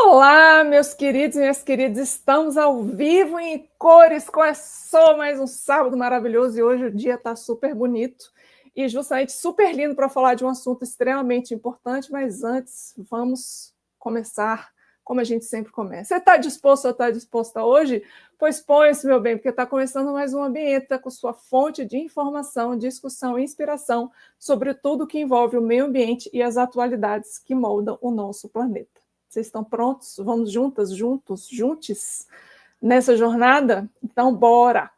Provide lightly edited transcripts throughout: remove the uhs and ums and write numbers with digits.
Olá, meus queridos e minhas queridas, estamos ao vivo em cores, começou mais um sábado maravilhoso e hoje o dia está super bonito e justamente super lindo para falar de um assunto extremamente importante, mas antes vamos começar como a gente sempre começa. Você está disposto ou está disposta hoje? Pois põe-se, meu bem, porque está começando mais um ambiente com sua fonte de informação, discussão e inspiração sobre tudo que envolve o meio ambiente e as atualidades que moldam o nosso planeta. Vocês estão prontos? Vamos juntas, juntos nessa jornada? Então, bora!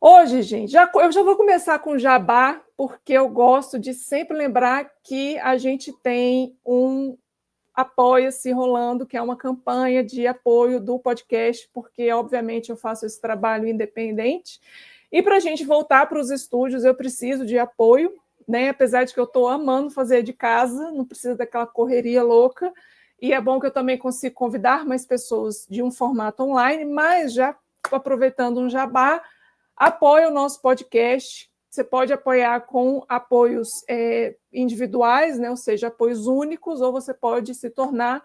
Hoje, gente, eu já vou começar com jabá, porque eu gosto de sempre lembrar que a gente tem um Apoia-se rolando, que é uma campanha de apoio do podcast, porque, obviamente, eu faço esse trabalho independente. E para a gente voltar para os estúdios, eu preciso de apoio, né? Apesar de que eu estou amando fazer de casa, não precisa daquela correria louca. E é bom que eu também consigo convidar mais pessoas de um formato online, mas já aproveitando um jabá, apoia o nosso podcast. Você pode apoiar com apoios individuais, né? Ou seja, apoios únicos, ou você pode se tornar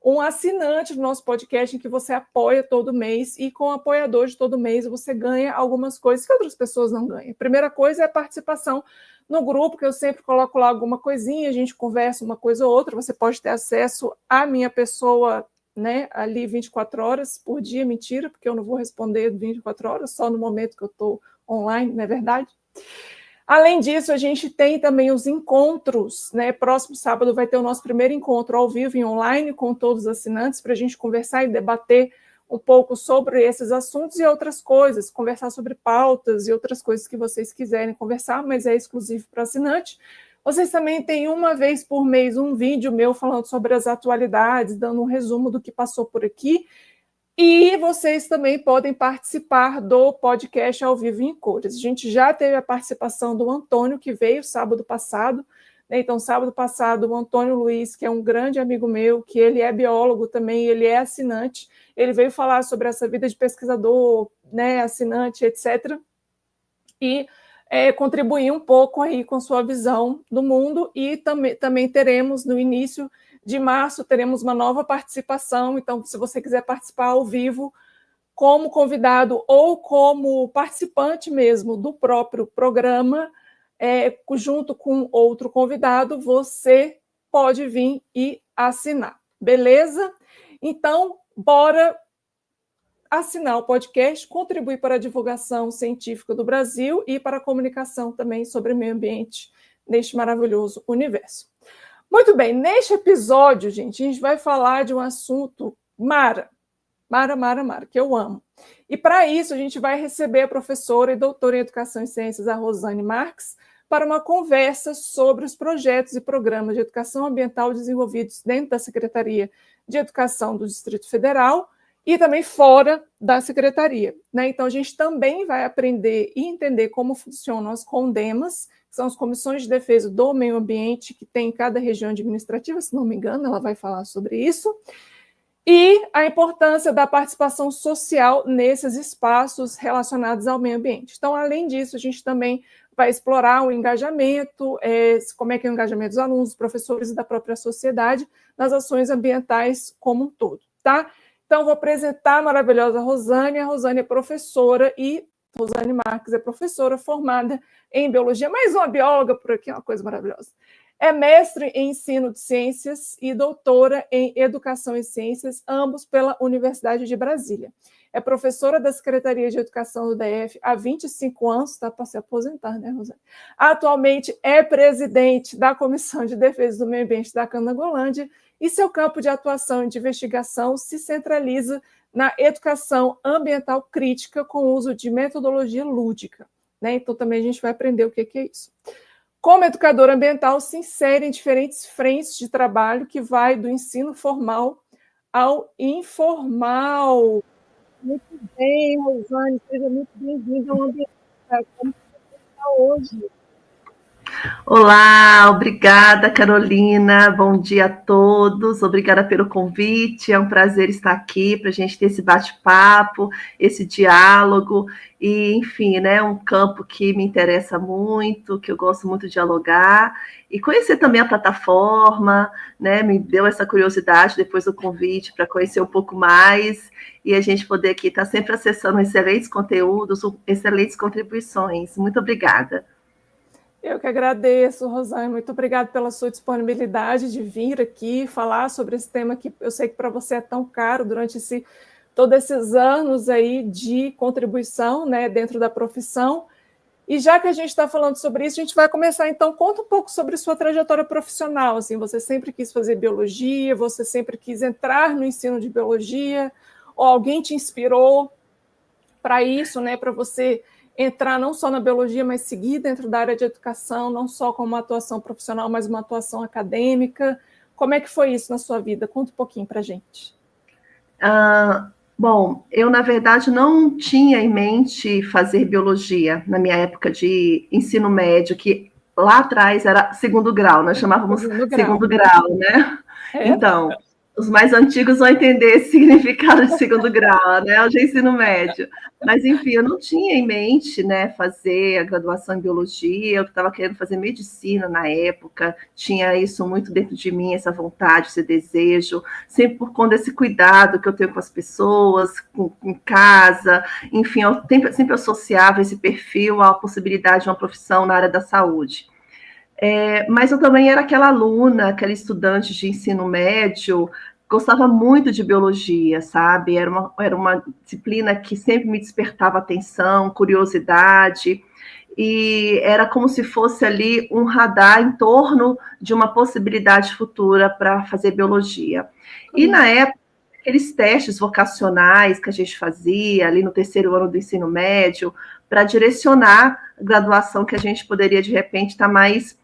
um assinante do nosso podcast em que você apoia todo mês e com o apoiador de todo mês você ganha algumas coisas que outras pessoas não ganham. A primeira coisa é a participação no grupo, que eu sempre coloco lá alguma coisinha, a gente conversa uma coisa ou outra, você pode ter acesso à minha pessoa, né, ali 24 horas por dia, mentira, porque eu não vou responder 24 horas, só no momento que eu estou online, não é verdade? Além disso, a gente tem também os encontros, né? Próximo sábado vai ter o nosso primeiro encontro ao vivo e online com todos os assinantes para a gente conversar e debater um pouco sobre esses assuntos e outras coisas, conversar sobre pautas e outras coisas que vocês quiserem conversar, mas é exclusivo para assinante. Vocês também têm uma vez por mês um vídeo meu falando sobre as atualidades, dando um resumo do que passou por aqui. E vocês também podem participar do podcast ao vivo em cores. A gente já teve a participação do Antônio, que veio sábado passado. Né? Então, sábado passado, o Antônio Luiz, que é um grande amigo meu, que ele é biólogo também, ele é assinante, ele veio falar sobre essa vida de pesquisador, né, assinante, etc. E contribuir um pouco aí com sua visão do mundo. E também teremos, no início de março, teremos uma nova participação. Então, se você quiser participar ao vivo, como convidado ou como participante mesmo do próprio programa, junto com outro convidado, você pode vir e assinar. Beleza? Então, bora assinar o podcast, contribuir para a divulgação científica do Brasil e para a comunicação também sobre o meio ambiente neste maravilhoso universo. Muito bem, neste episódio, gente, a gente vai falar de um assunto Mara, que eu amo. E para isso, a gente vai receber a professora e doutora em Educação e Ciências, a Rosane Marques, para uma conversa sobre os projetos e programas de educação ambiental desenvolvidos dentro da Secretaria de Educação do Distrito Federal e também fora da Secretaria. Né? Então, a gente também vai aprender e entender como funcionam as CONDEMAs, que são as Comissões de Defesa do Meio Ambiente, que tem em cada região administrativa, se não me engano, ela vai falar sobre isso, e a importância da participação social nesses espaços relacionados ao meio ambiente. Então, além disso, a gente também vai explorar o engajamento, como é que é o engajamento dos alunos, dos professores e da própria sociedade nas ações ambientais como um todo, tá? Então, vou apresentar a maravilhosa Rosane. A Rosane é professora e Rosane Marques é professora formada em biologia. Mais uma bióloga por aqui, uma coisa maravilhosa. É mestre em ensino de ciências e doutora em educação e ciências, ambos pela Universidade de Brasília. É professora da Secretaria de Educação do DF há 25 anos, está para se aposentar, né, Rosane? Atualmente é presidente da Comissão de Defesa do Meio Ambiente da Canangolândia e seu campo de atuação e de investigação se centraliza na educação ambiental crítica com uso de metodologia lúdica. Né? Então, também a gente vai aprender o que é isso. Como educadora ambiental, se insere em diferentes frentes de trabalho que vai do ensino formal ao informal. Muito bem, Rosane, seja muito bem-vinda ao Ambiental. Como você está hoje? Olá, obrigada, Carolina. Bom dia a todos. Obrigada pelo convite. É um prazer estar aqui para a gente ter esse bate-papo, esse diálogo e, enfim, né, um campo que me interessa muito, que eu gosto muito de dialogar e conhecer também a plataforma, né? Me deu essa curiosidade depois do convite para conhecer um pouco mais e a gente poder aqui estar sempre acessando excelentes conteúdos, excelentes contribuições. Muito obrigada. Eu que agradeço, Rosane. Muito obrigada pela sua disponibilidade de vir aqui falar sobre esse tema que eu sei que para você é tão caro durante todos esses anos aí de contribuição, né, dentro da profissão. E já que a gente está falando sobre isso, a gente vai começar, então, conta um pouco sobre sua trajetória profissional. Assim, você sempre quis fazer biologia, você sempre quis entrar no ensino de biologia, ou alguém te inspirou para isso, né, para você entrar não só na biologia, mas seguir dentro da área de educação, não só como uma atuação profissional, mas uma atuação acadêmica. Como é que foi isso na sua vida? Conta um pouquinho para a gente. Bom, eu, na verdade, não tinha em mente fazer biologia na minha época de ensino médio, que lá atrás era segundo grau, nós chamávamos segundo grau, né? É. Então, os mais antigos vão entender esse significado de segundo grau, né? O de ensino médio. Mas, enfim, eu não tinha em mente, né, fazer a graduação em biologia, eu estava querendo fazer medicina na época, tinha isso muito dentro de mim, essa vontade, esse desejo, sempre por conta desse cuidado que eu tenho com as pessoas, com casa, enfim, eu sempre associava esse perfil à possibilidade de uma profissão na área da saúde. Mas eu também era aquela aluna, aquela estudante de ensino médio, gostava muito de biologia, sabe? Era uma disciplina que sempre me despertava atenção, curiosidade, e era como se fosse ali um radar em torno de uma possibilidade futura para fazer biologia. E na época, aqueles testes vocacionais que a gente fazia ali no terceiro ano do ensino médio, para direcionar a graduação que a gente poderia, de repente, estar mais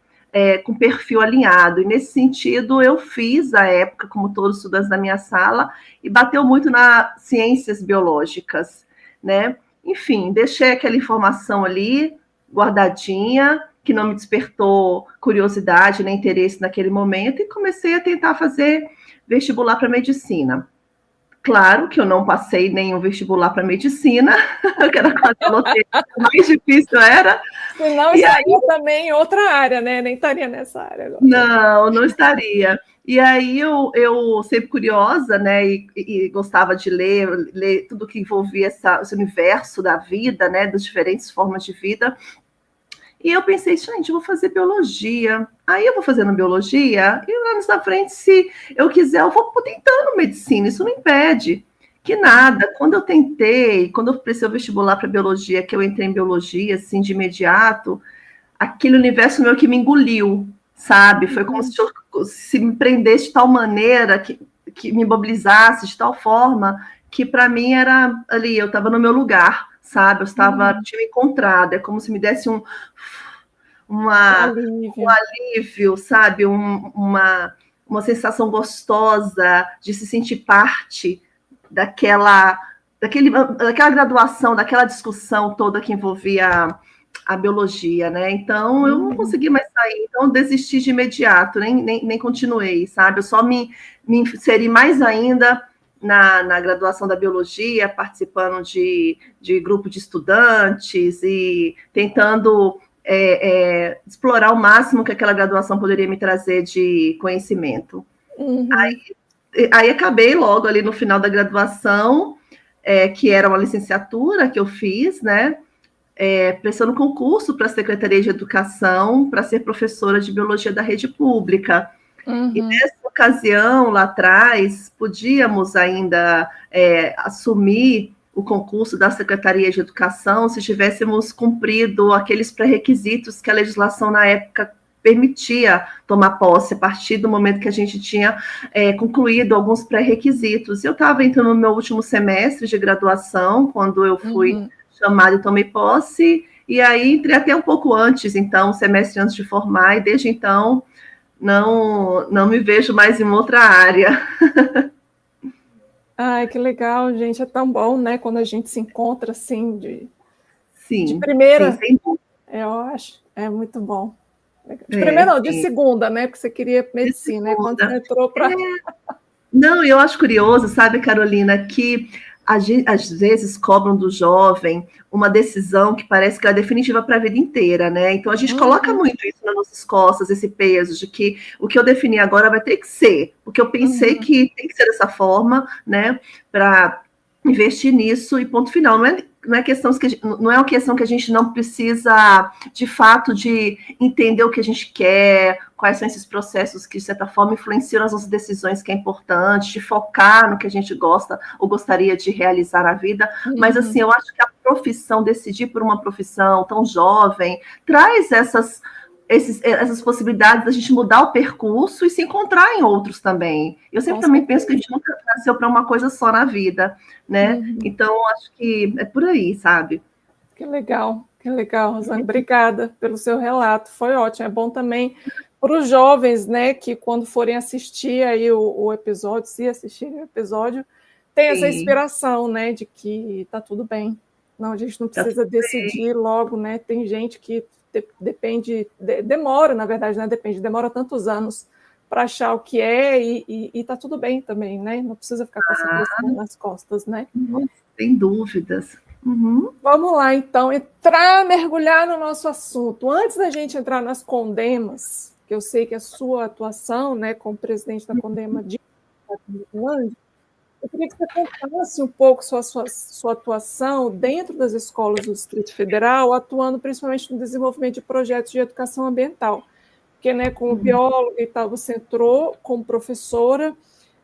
com perfil alinhado. E nesse sentido, eu fiz à época, como todos os estudantes da minha sala, e bateu muito nas ciências biológicas, né? Enfim, deixei aquela informação ali guardadinha, que não me despertou curiosidade nem interesse naquele momento, e comecei a tentar fazer vestibular para medicina. Claro que eu não passei nenhum vestibular para medicina, que era quase o mais difícil era. Senão estaria também em outra área, né? Nem estaria nessa área agora. Não estaria. E aí eu sempre curiosa, né, e gostava de ler tudo que envolvia esse universo da vida, né, das diferentes formas de vida. E eu pensei, gente, eu vou fazer biologia. Aí eu vou fazendo biologia, e lá na frente, se eu quiser, eu vou tentando medicina, isso não impede. Que nada, quando eu tentei, quando eu prestei o vestibular para biologia, que eu entrei em biologia, assim, de imediato, aquele universo meu que me engoliu, sabe? Foi como se me prendesse de tal maneira, que me mobilizasse de tal forma, que para mim era ali, eu estava no meu lugar, sabe? Tinha me encontrado, é como se me desse um alívio, sabe? Uma sensação gostosa de se sentir parte daquela graduação, daquela discussão toda que envolvia a biologia, né? Então, eu não consegui mais sair, então eu desisti de imediato, nem continuei, sabe? Eu só me inseri mais ainda na graduação da biologia, participando de grupo de estudantes e tentando explorar o máximo que aquela graduação poderia me trazer de conhecimento. Aí acabei logo ali no final da graduação, que era uma licenciatura que eu fiz, né? Prestando concurso para a Secretaria de Educação para ser professora de biologia da rede pública. E nessa ocasião, lá atrás, podíamos ainda assumir o concurso da Secretaria de Educação se tivéssemos cumprido aqueles pré-requisitos que a legislação na época permitia tomar posse, a partir do momento que a gente tinha concluído alguns pré-requisitos. Eu estava entrando no meu último semestre de graduação, quando eu fui chamada e tomei posse, e aí entrei até um pouco antes, então, um semestre antes de formar, e desde então não me vejo mais em outra área. Ai, que legal, gente, é tão bom, né, quando a gente se encontra assim de Sim, primeira. sim, sem dúvida. Eu acho, é muito bom. De primeira não, de segunda, né? Porque você queria medicina, né? Quando você entrou para... Não, eu acho curioso, sabe, Carolina, que às vezes cobram do jovem uma decisão que parece que é definitiva para a vida inteira, né? Então a gente coloca muito isso nas nossas costas, esse peso de que o que eu defini agora vai ter que ser, porque eu pensei que tem que ser dessa forma, né? Para investir nisso e ponto final. Não é uma questão que a gente não precisa, de fato, de entender o que a gente quer, quais são esses processos que, de certa forma, influenciam nas nossas decisões, que é importante, de focar no que a gente gosta ou gostaria de realizar na vida. Mas, assim, eu acho que a profissão, decidir por uma profissão tão jovem, traz essas possibilidades da gente mudar o percurso e se encontrar em outros também. Eu sempre também penso que a gente nunca nasceu para uma coisa só na vida, né? Então, acho que é por aí, sabe? Que legal, Rosane. Obrigada pelo seu relato, foi ótimo. É bom também para os jovens, né, que quando forem assistir aí o episódio, se assistirem o episódio, tem essa inspiração, né, de que tá tudo bem. Não, a gente não precisa decidir logo, né? Tem gente que demora, na verdade, né? Demora tantos anos para achar o que é e tá tudo bem também, né? Não precisa ficar com essa pressão nas costas, né? Sem dúvidas. Vamos lá, então, mergulhar no nosso assunto. Antes da gente entrar nas Condemas, que eu sei que a sua atuação, né, como presidente da Condema de Finlândia, eu queria que você contasse um pouco sua atuação dentro das escolas do Distrito Federal, atuando principalmente no desenvolvimento de projetos de educação ambiental. Porque, né, como bióloga e tal, você entrou como professora,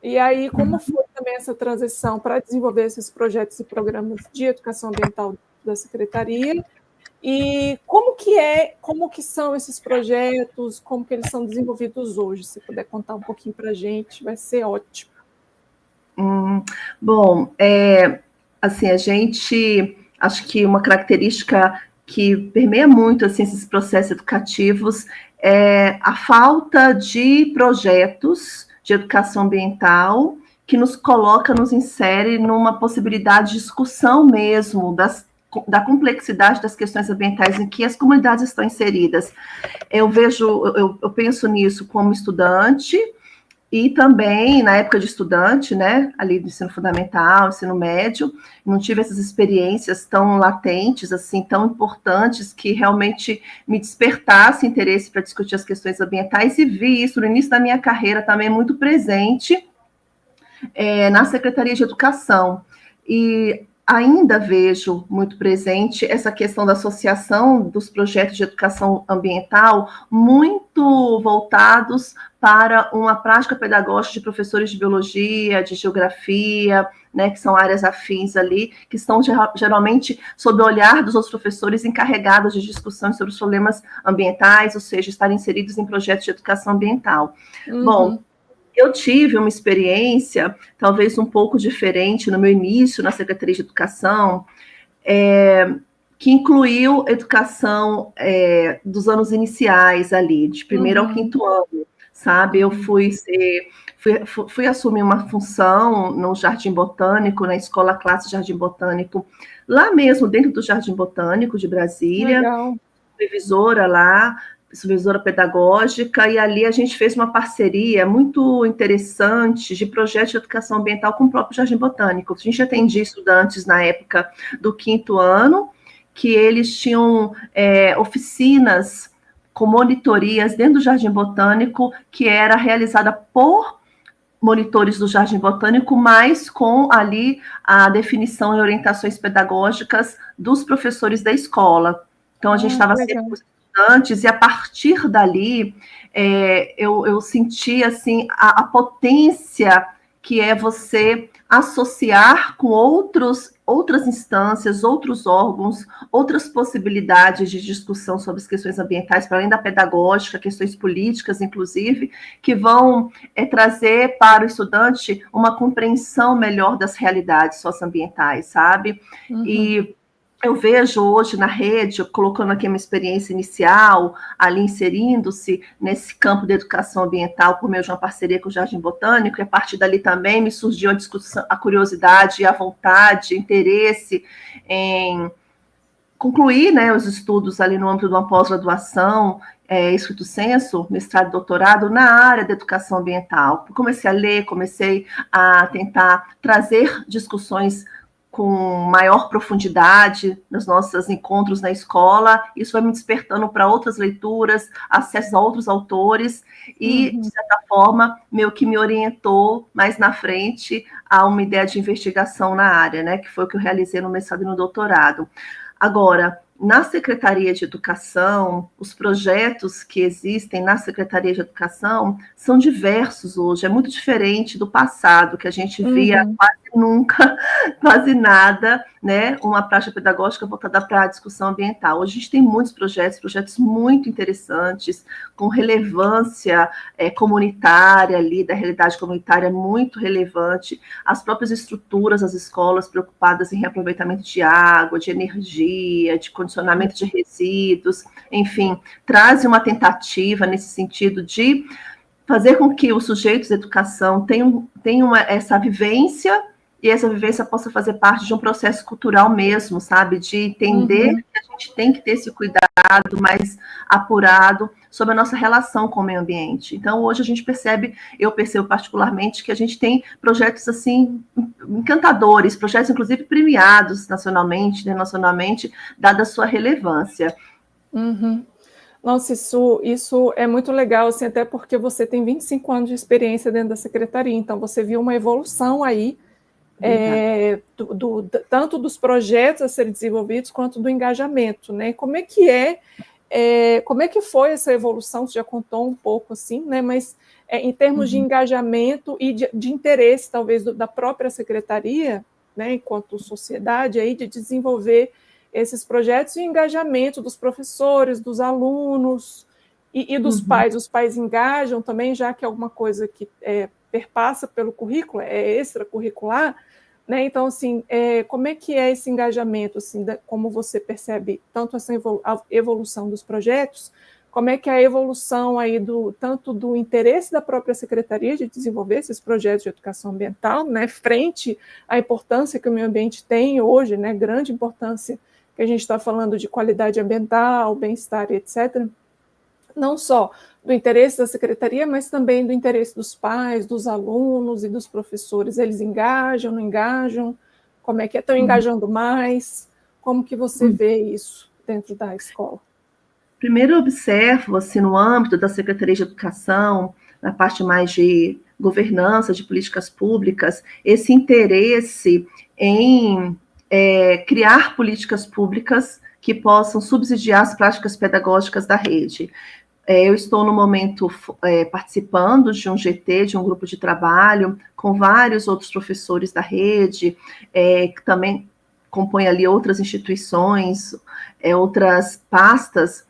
e aí como foi também essa transição para desenvolver esses projetos e programas de educação ambiental da Secretaria, e como que são esses projetos, como que eles são desenvolvidos hoje? Se puder contar um pouquinho para a gente, vai ser ótimo. Bom, assim, acho que uma característica que permeia muito assim, esses processos educativos é a falta de projetos de educação ambiental que nos insere numa possibilidade de discussão mesmo da complexidade das questões ambientais em que as comunidades estão inseridas. Eu penso nisso como estudante, e também, na época de estudante, né, ali do ensino fundamental, ensino médio, não tive essas experiências tão latentes, assim, tão importantes, que realmente me despertasse interesse para discutir as questões ambientais, e vi isso no início da minha carreira também muito presente na Secretaria de Educação. E ainda vejo muito presente essa questão da associação dos projetos de educação ambiental muito voltados para uma prática pedagógica de professores de biologia, de geografia, né, que são áreas afins ali, que estão geralmente sob o olhar dos outros professores encarregados de discussões sobre os problemas ambientais, ou seja, estarem inseridos em projetos de educação ambiental. Bom, eu tive uma experiência, talvez um pouco diferente, no meu início na Secretaria de Educação, que incluiu educação dos anos iniciais ali, de primeiro ao quinto ano, sabe? Eu fui assumir uma função no Jardim Botânico, na Escola Classe Jardim Botânico, lá mesmo, dentro do Jardim Botânico de Brasília, supervisora pedagógica, e ali a gente fez uma parceria muito interessante de projeto de educação ambiental com o próprio Jardim Botânico. A gente atendia estudantes na época do quinto ano, que eles tinham oficinas com monitorias dentro do Jardim Botânico, que era realizada por monitores do Jardim Botânico, mas com ali a definição e orientações pedagógicas dos professores da escola. Então, a gente estava sempre e a partir dali eu senti assim a potência que é você associar com outras instâncias, outros órgãos, outras possibilidades de discussão sobre as questões ambientais, para além da pedagógica, questões políticas, inclusive, que vão trazer para o estudante uma compreensão melhor das realidades socioambientais, sabe? E eu vejo hoje na rede, colocando aqui uma experiência inicial, ali inserindo-se nesse campo de educação ambiental por meio de uma parceria com o Jardim Botânico, e a partir dali também me surgiu a discussão, a curiosidade, a vontade, o interesse em concluir, né, os estudos ali no âmbito de uma pós-graduação estricto sensu, mestrado e doutorado na área da educação ambiental. Comecei a ler, comecei a tentar trazer discussões com maior profundidade nos nossos encontros na escola. Isso vai me despertando para outras leituras, acesso a outros autores e, de certa forma, meio que me orientou mais na frente a uma ideia de investigação na área, né, que foi o que eu realizei no mestrado e no doutorado. Agora, na Secretaria de Educação, os projetos que existem na Secretaria de Educação são diversos hoje, é muito diferente do passado, que a gente via quase nunca, quase nada, né, uma prática pedagógica voltada para a discussão ambiental. Hoje a gente tem muitos projetos muito interessantes, com relevância comunitária ali, da realidade comunitária muito relevante, as próprias estruturas das escolas preocupadas em reaproveitamento de água, de energia, de condicionamento de resíduos, enfim, traz uma tentativa nesse sentido de fazer com que os sujeitos de educação tenham essa vivência, e essa vivência possa fazer parte de um processo cultural mesmo, sabe? De entender que a gente tem que ter esse cuidado mais apurado sobre a nossa relação com o meio ambiente. Então, hoje a gente percebe, eu percebo particularmente, que a gente tem projetos, assim, encantadores, projetos, inclusive, premiados nacionalmente, internacionalmente, dada a sua relevância. Nossa, isso é muito legal, assim, até porque você tem 25 anos de experiência dentro da secretaria, então você viu uma evolução aí, tanto dos projetos a serem desenvolvidos quanto do engajamento, né? Como é que foi essa evolução? Você já contou um pouco assim, né? Mas em termos de engajamento e de interesse, talvez, da própria secretaria, né, enquanto sociedade, aí, de desenvolver esses projetos e engajamento dos professores, dos alunos e dos pais. Os pais engajam também, já que é alguma coisa que perpassa pelo currículo, é extracurricular, né? Então, assim, como é que é esse engajamento, assim, como você percebe tanto essa evolução dos projetos, como é que é a evolução aí tanto do interesse da própria secretaria de desenvolver esses projetos de educação ambiental, né, frente à importância que o meio ambiente tem hoje, né, grande importância que a gente está falando de qualidade ambiental, bem-estar, etc., não só do interesse da secretaria, mas também do interesse dos pais, dos alunos e dos professores. Eles engajam, não engajam? Como é que estão engajando mais? Como que você vê isso dentro da escola? Primeiro, eu observo, assim, no âmbito da Secretaria de Educação, na parte mais de governança, de políticas públicas, esse interesse em criar políticas públicas que possam subsidiar as práticas pedagógicas da rede. Eu estou, no momento, participando de um GT, de um grupo de trabalho, com vários outros professores da rede, que também compõem ali outras instituições, outras pastas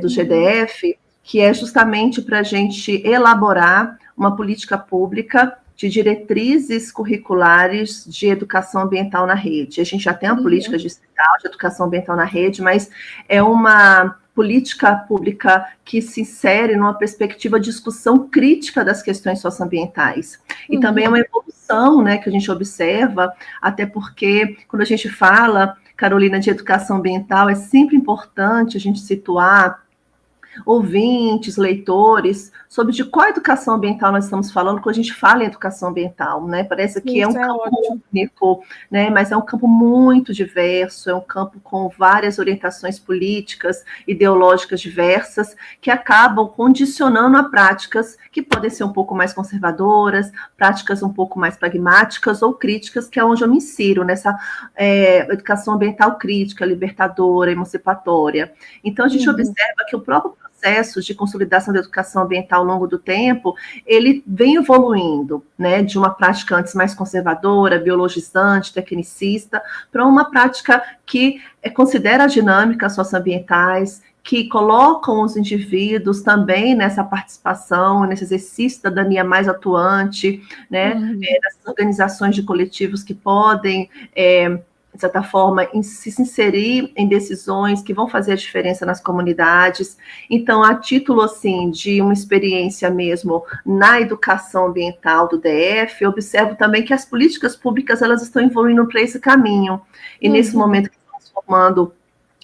do GDF, que é justamente para a gente elaborar uma política pública de diretrizes curriculares de educação ambiental na rede. A gente já tem uma política distrital de educação ambiental na rede, mas é uma política pública que se insere numa perspectiva de discussão crítica das questões socioambientais. E também é uma evolução, né, que a gente observa, até porque quando a gente fala, Carolina, de educação ambiental, é sempre importante a gente situar ouvintes, leitores, sobre de qual educação ambiental nós estamos falando quando a gente fala em educação ambiental, né? Parece que é um campo único, né? Mas é um campo muito diverso, é um campo com várias orientações políticas, ideológicas diversas, que acabam condicionando a práticas que podem ser um pouco mais conservadoras, práticas um pouco mais pragmáticas ou críticas, que é onde eu me insiro, nessa educação ambiental crítica, libertadora, emancipatória. Então, a gente observa que o próprio processo de consolidação da educação ambiental ao longo do tempo, ele vem evoluindo, né, de uma prática antes mais conservadora, biologizante, tecnicista, para uma prática que considera as dinâmicas socioambientais, que colocam os indivíduos também nessa participação, nesse exercício da cidadania mais atuante, né, nessas organizações de coletivos que podem de certa forma, se inserir em decisões que vão fazer a diferença nas comunidades. Então, a título, assim, de uma experiência mesmo na educação ambiental do DF, eu observo também que as políticas públicas, elas estão evoluindo para esse caminho. E nesse momento que estamos formando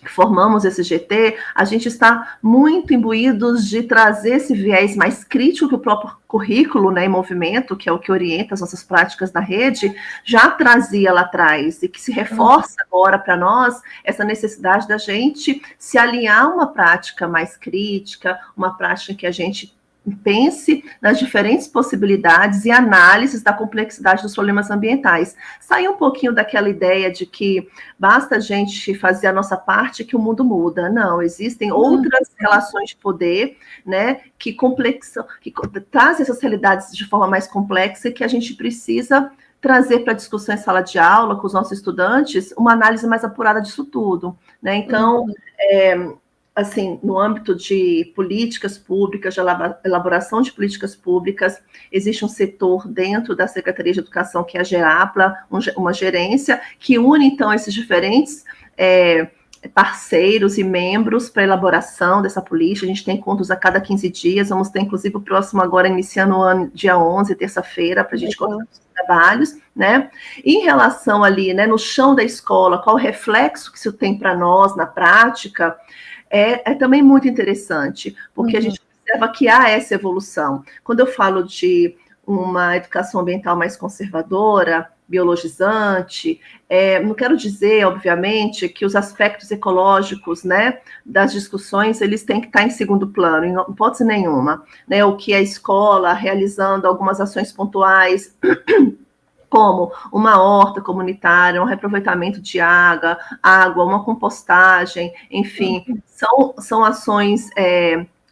formamos esse GT, a gente está muito imbuídos de trazer esse viés mais crítico que o próprio currículo, né, em movimento, que é o que orienta as nossas práticas da rede, já trazia lá atrás, e que se reforça agora para nós essa necessidade da gente se alinhar a uma prática mais crítica, uma prática que a gente pense nas diferentes possibilidades e análises da complexidade dos problemas ambientais. Sair um pouquinho daquela ideia de que basta a gente fazer a nossa parte que o mundo muda. Não, existem outras relações de poder, né, que trazem essas realidades de forma mais complexa e que a gente precisa trazer para a discussão em sala de aula com os nossos estudantes uma análise mais apurada disso tudo, né? Então, assim, no âmbito de políticas públicas, de elaboração de políticas públicas, existe um setor dentro da Secretaria de Educação, que é a GEAPLA, uma gerência, que une, então, esses diferentes parceiros e membros para a elaboração dessa política. A gente tem encontros a cada 15 dias, vamos ter, inclusive, o próximo agora, iniciando o ano, dia 11, terça-feira, para a gente continuar os trabalhos, né? E em relação ali, né, no chão da escola, qual o reflexo que isso tem para nós na prática, é também muito interessante, porque a gente observa que há essa evolução. Quando eu falo de uma educação ambiental mais conservadora, biologizante, não quero dizer, obviamente, que os aspectos ecológicos, né, das discussões, eles têm que estar em segundo plano, em hipótese nenhuma, né, o que a escola realizando algumas ações pontuais, como uma horta comunitária, um reaproveitamento de água, uma compostagem, enfim, são ações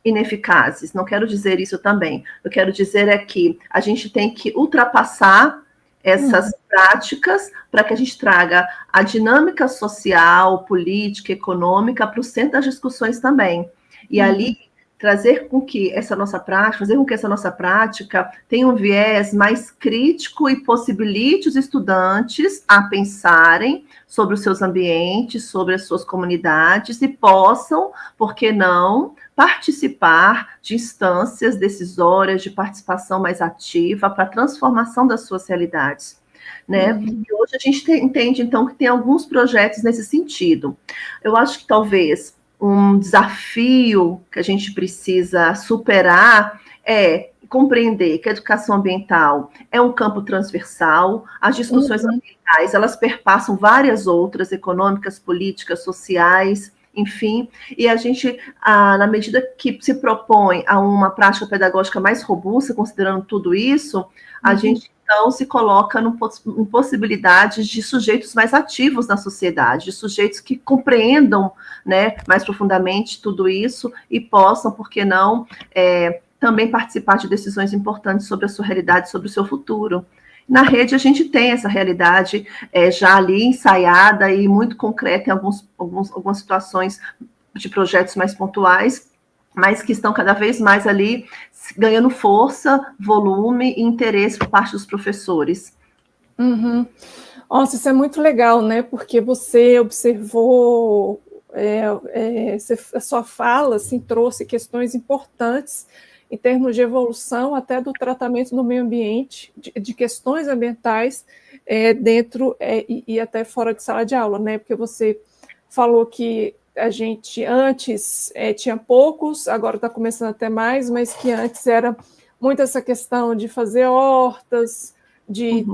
ineficazes. Não quero dizer isso também. Eu quero dizer é que a gente tem que ultrapassar essas práticas para que a gente traga a dinâmica social, política, econômica para o centro das discussões também. E ali trazer com que essa nossa prática, fazer com que essa nossa prática tenha um viés mais crítico e possibilite os estudantes a pensarem sobre os seus ambientes, sobre as suas comunidades e possam, por que não, participar de instâncias decisórias, de participação mais ativa para a transformação das suas realidades. Né? E hoje a gente entende, então, que tem alguns projetos nesse sentido. Eu acho que talvez um desafio que a gente precisa superar é compreender que a educação ambiental é um campo transversal, as discussões ambientais, elas perpassam várias outras, econômicas, políticas, sociais, enfim, e a gente, na medida que se propõe a uma prática pedagógica mais robusta, considerando tudo isso, a gente então se coloca em possibilidades de sujeitos mais ativos na sociedade, de sujeitos que compreendam, né, mais profundamente tudo isso e possam, por que não, também participar de decisões importantes sobre a sua realidade, sobre o seu futuro. Na rede, a gente tem essa realidade já ali ensaiada e muito concreta em algumas situações de projetos mais pontuais, mas que estão cada vez mais ali ganhando força, volume e interesse por parte dos professores. Nossa, isso é muito legal, né? Porque você observou, a sua fala assim, trouxe questões importantes em termos de evolução até do tratamento do meio ambiente, de questões ambientais dentro e até fora de sala de aula, né? Porque você falou que a gente antes tinha poucos, agora está começando a ter mais, mas que antes era muito essa questão de fazer hortas, de,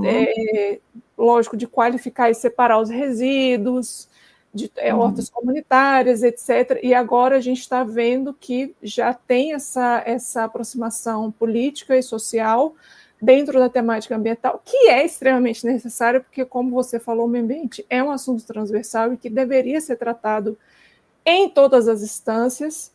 lógico, de qualificar e separar os resíduos, de hortas comunitárias, etc. E agora a gente está vendo que já tem essa aproximação política e social dentro da temática ambiental, que é extremamente necessária, porque, como você falou, o meio ambiente é um assunto transversal e que deveria ser tratado em todas as instâncias,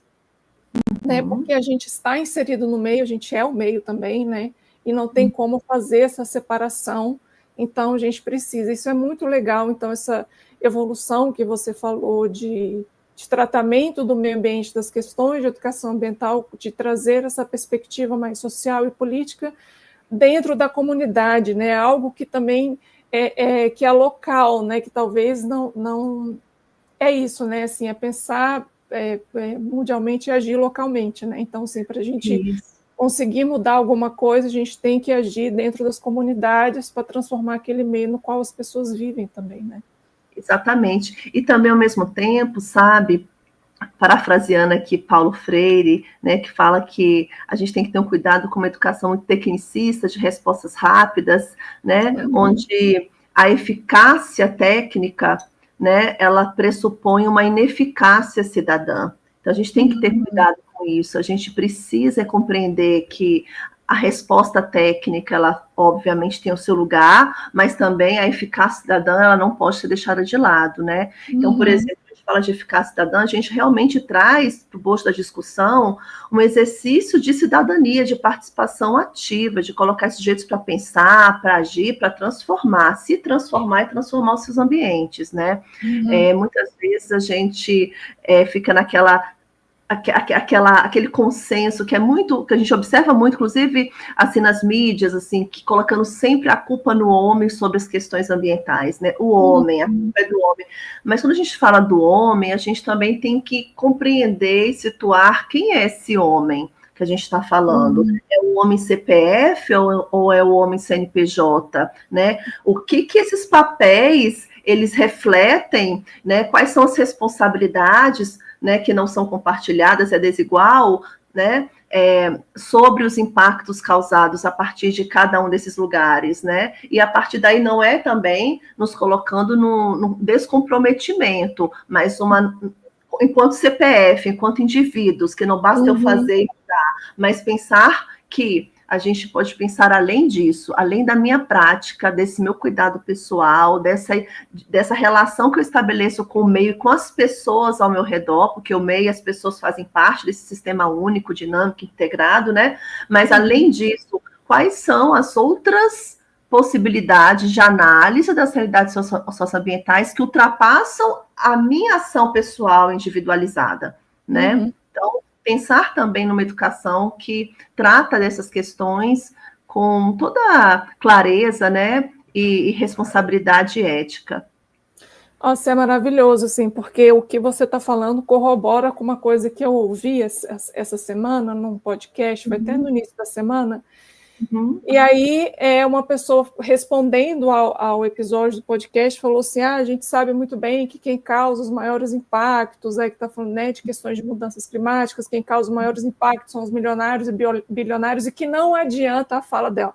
né, porque a gente está inserido no meio, a gente é o meio também, né, e não tem como fazer essa separação, então a gente precisa, isso é muito legal, então essa evolução que você falou de tratamento do meio ambiente, das questões de educação ambiental, de trazer essa perspectiva mais social e política dentro da comunidade, né, algo que também que é local, né, que talvez não é isso, né? Assim, é pensar mundialmente e agir localmente, né? Então, assim, para a gente conseguir mudar alguma coisa, a gente tem que agir dentro das comunidades para transformar aquele meio no qual as pessoas vivem também, né? Exatamente. E também, ao mesmo tempo, sabe, parafraseando aqui Paulo Freire, né, que fala que a gente tem que ter um cuidado com uma educação muito tecnicista, de respostas rápidas, né, onde a eficácia técnica, né, ela pressupõe uma ineficácia cidadã. Então, a gente tem que ter cuidado com isso, a gente precisa compreender que a resposta técnica, ela obviamente tem o seu lugar, mas também a eficácia cidadã, ela não pode ser deixada de lado, né? Então, por exemplo, a gente fala de eficácia cidadã, a gente realmente traz para o bojo da discussão um exercício de cidadania, de participação ativa, de colocar esses sujeitos para pensar, para agir, para transformar, se transformar e transformar os seus ambientes, né? Muitas vezes a gente fica naquela aquele consenso que é muito, que a gente observa muito, inclusive assim nas mídias, assim, que colocando sempre a culpa no homem sobre as questões ambientais, né? O homem, a culpa é do homem. Mas quando a gente fala do homem, a gente também tem que compreender e situar quem é esse homem que a gente está falando. É o homem CPF ou é o homem CNPJ, né? O que esses papéis eles refletem, né? Quais são as responsabilidades, né, que não são compartilhadas, é desigual, né, sobre os impactos causados a partir de cada um desses lugares, né, e a partir daí não é também nos colocando num descomprometimento, mas enquanto CPF, enquanto indivíduos, que não basta eu fazer e mudar, mas pensar que a gente pode pensar além disso, além da minha prática, desse meu cuidado pessoal, dessa relação que eu estabeleço com o meio e com as pessoas ao meu redor, porque o meio e as pessoas fazem parte desse sistema único, dinâmico, integrado, né? Mas, além disso, quais são as outras possibilidades de análise das realidades socioambientais que ultrapassam a minha ação pessoal individualizada, né? Então, pensar também numa educação que trata dessas questões com toda clareza, né, e responsabilidade ética. Nossa, é maravilhoso, assim, porque o que você está falando corrobora com uma coisa que eu ouvi essa semana num podcast, foi até no início da semana. E aí, uma pessoa respondendo ao episódio do podcast falou assim: a gente sabe muito bem que quem causa os maiores impactos, que está falando, né, de questões de mudanças climáticas, quem causa os maiores impactos são os milionários e bilionários, e que não adianta, a fala dela,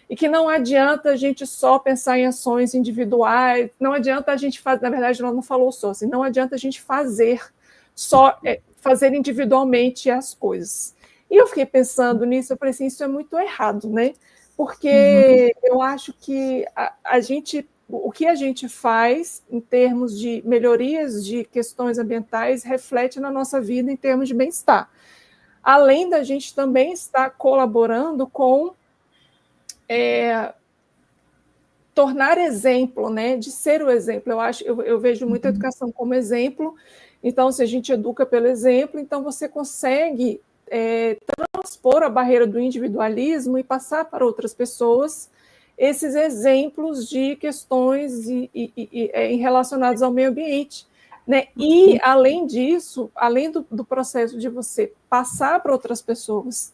e que não adianta a gente só pensar em ações individuais, não adianta a gente fazer, na verdade ela não falou só, assim, não adianta a gente fazer individualmente as coisas. E eu fiquei pensando nisso, eu falei assim, isso é muito errado, né? Porque eu acho que o que a gente faz em termos de melhorias de questões ambientais reflete na nossa vida em termos de bem-estar. Além da gente também estar colaborando com tornar exemplo, né? De ser o exemplo. Eu vejo muita educação como exemplo. Então, se a gente educa pelo exemplo, então você consegue transpor a barreira do individualismo e passar para outras pessoas esses exemplos de questões relacionadas ao meio ambiente. Né? E, além disso, além do processo de você passar para outras pessoas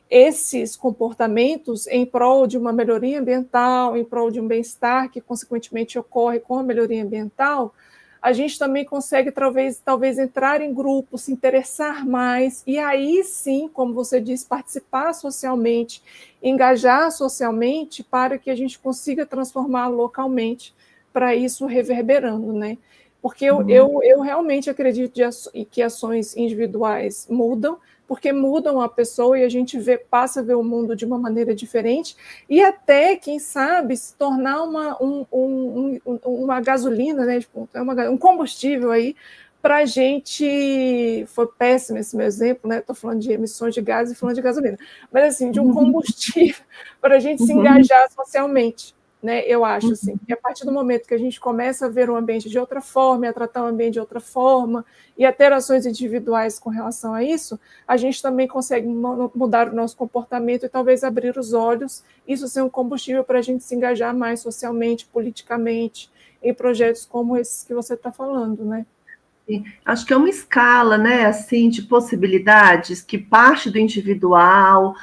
esses comportamentos em prol de uma melhoria ambiental, em prol de um bem-estar que, consequentemente, ocorre com a melhoria ambiental, a gente também consegue, talvez entrar em grupos, se interessar mais, e aí sim, como você disse, participar socialmente, engajar socialmente para que a gente consiga transformar localmente, para isso reverberando, né? Porque eu realmente acredito que ações individuais mudam, porque mudam a pessoa e a gente passa a ver o mundo de uma maneira diferente, e até, quem sabe, se tornar uma gasolina, né, um combustível aí para a gente. Foi péssimo esse meu exemplo, né? Estou falando de emissões de gases e falando de gasolina, mas assim, de um combustível para a gente se engajar socialmente. Né, eu acho assim, que a partir do momento que a gente começa a ver o ambiente de outra forma, a tratar o ambiente de outra forma, e a ter ações individuais com relação a isso, a gente também consegue mudar o nosso comportamento e talvez abrir os olhos, isso ser um combustível para a gente se engajar mais socialmente, politicamente, em projetos como esses que você está falando, né? Sim, acho que é uma escala, né, assim, de possibilidades que parte do individual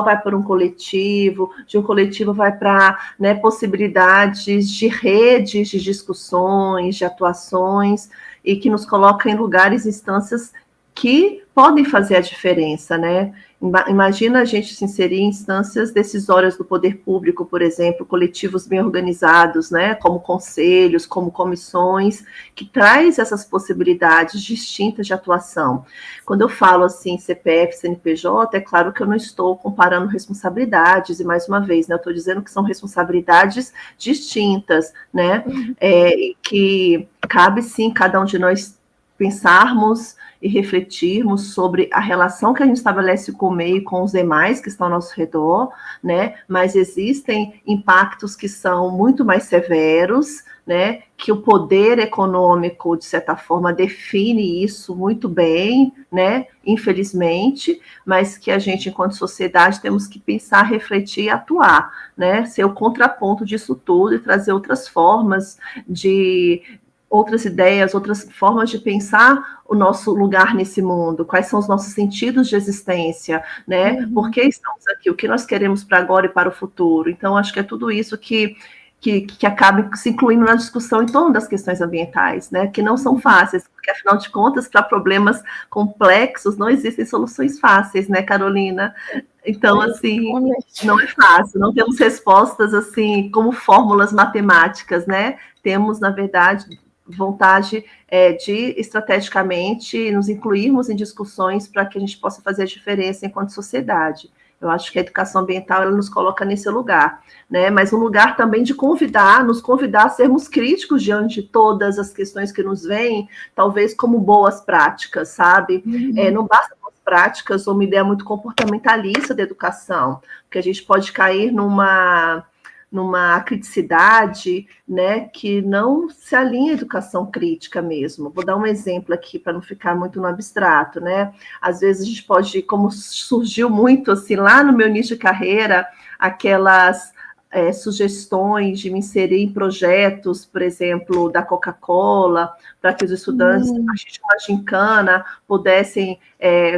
vai para um coletivo, de um coletivo vai para, né, possibilidades de redes de discussões, de atuações, e que nos coloca em lugares, instâncias que podem fazer a diferença, né? Imagina a gente se inserir em instâncias decisórias do poder público, por exemplo, coletivos bem organizados, né, como conselhos, como comissões, que traz essas possibilidades distintas de atuação. Quando eu falo assim CPF, CNPJ, é claro que eu não estou comparando responsabilidades, e mais uma vez, né, eu estou dizendo que são responsabilidades distintas, né, que cabe sim cada um de nós pensarmos e refletirmos sobre a relação que a gente estabelece com o meio e com os demais que estão ao nosso redor, né? Mas existem impactos que são muito mais severos, né? Que o poder econômico, de certa forma, define isso muito bem, né? Infelizmente, mas que a gente, enquanto sociedade, temos que pensar, refletir e atuar, né? Ser o contraponto disso tudo e trazer outras formas de outras ideias, outras formas de pensar o nosso lugar nesse mundo, quais são os nossos sentidos de existência, né? Por que estamos aqui? O que nós queremos para agora e para o futuro? Então, acho que é tudo isso que acaba se incluindo na discussão em torno das questões ambientais, né? Que não são fáceis, porque afinal de contas, para problemas complexos não existem soluções fáceis, né, Carolina? Então, assim, não é fácil, não temos respostas assim como fórmulas matemáticas, né? Temos, na verdade, vontade de estrategicamente nos incluirmos em discussões para que a gente possa fazer a diferença enquanto sociedade. Eu acho que a educação ambiental ela nos coloca nesse lugar, né? Mas um lugar também de nos convidar a sermos críticos diante de todas as questões que nos vêm, talvez como boas práticas, sabe? Não basta boas práticas ou uma ideia muito comportamentalista da educação, porque a gente pode cair numa criticidade, né, que não se alinha à educação crítica mesmo. Vou dar um exemplo aqui para não ficar muito no abstrato, né? Às vezes a gente pode, como surgiu muito assim lá no meu início de carreira, aquelas sugestões de me inserir em projetos, por exemplo, da Coca-Cola, para que os estudantes, a partir de uma gincana, pudessem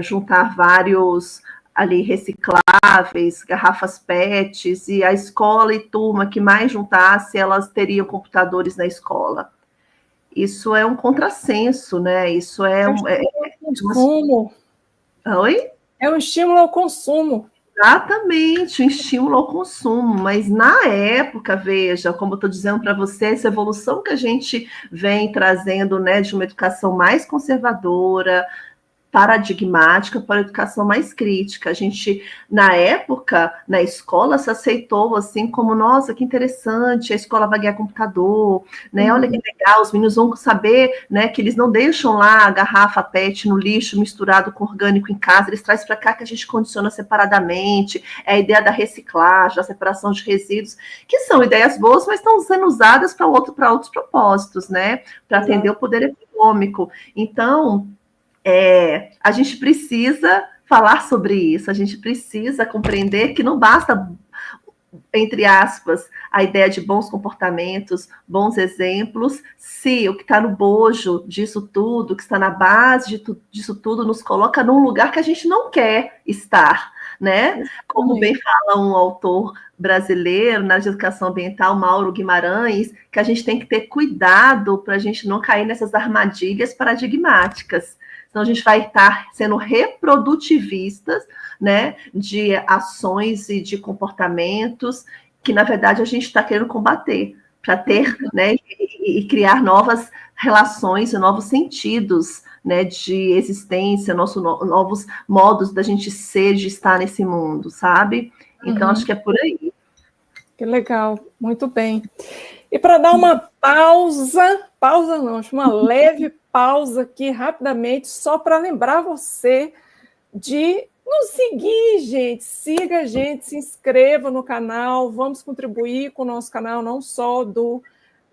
juntar vários ali recicláveis, garrafas PETs, e a escola e turma que mais juntasse, elas teriam computadores na escola. Isso é um contrassenso, né? Isso é um consumo. Oi? É um estímulo ao consumo. Exatamente, um estímulo ao consumo, mas na época, veja, como eu estou dizendo para você, essa evolução que a gente vem trazendo, né, de uma educação mais conservadora, paradigmática para a educação mais crítica. A gente, na época, na escola, se aceitou assim como, nossa, que interessante, a escola vai ganhar computador, né? Olha que legal, os meninos vão saber, né, que eles não deixam lá a garrafa PET no lixo misturado com orgânico em casa, eles trazem para cá que a gente condiciona separadamente, é a ideia da reciclagem, da separação de resíduos, que são ideias boas, mas estão sendo usadas para outros propósitos, né? Para atender o poder econômico. Então, a gente precisa falar sobre isso, a gente precisa compreender que não basta, entre aspas, a ideia de bons comportamentos, bons exemplos, se o que está no bojo disso tudo, que está na base disso tudo, nos coloca num lugar que a gente não quer estar, né? Como bem fala um autor brasileiro na educação ambiental, Mauro Guimarães, que a gente tem que ter cuidado para a gente não cair nessas armadilhas paradigmáticas. Então, a gente vai estar sendo reprodutivistas, né, de ações e de comportamentos que, na verdade, a gente está querendo combater, para ter, né, e criar novas relações e novos sentidos, né, de existência, novos modos da gente ser, de estar nesse mundo, sabe? Então, acho que é por aí. Que legal, muito bem. E para dar uma pausa não, uma leve pausa aqui rapidamente, só para lembrar você de nos seguir, gente. Siga a gente, se inscreva no canal, vamos contribuir com o nosso canal, não só do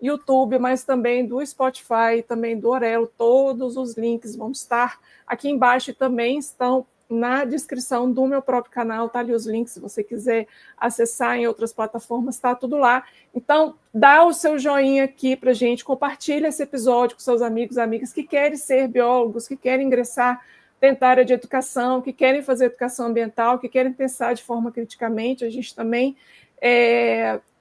YouTube, mas também do Spotify, também do Orelo. Todos os links vão estar aqui embaixo e também estão na descrição do meu próprio canal, tá ali os links, se você quiser acessar em outras plataformas, tá tudo lá. Então, dá o seu joinha aqui pra gente, compartilha esse episódio com seus amigos, amigas que querem ser biólogos, que querem ingressar dentro da área de educação, que querem fazer educação ambiental, que querem pensar de forma criticamente. A gente também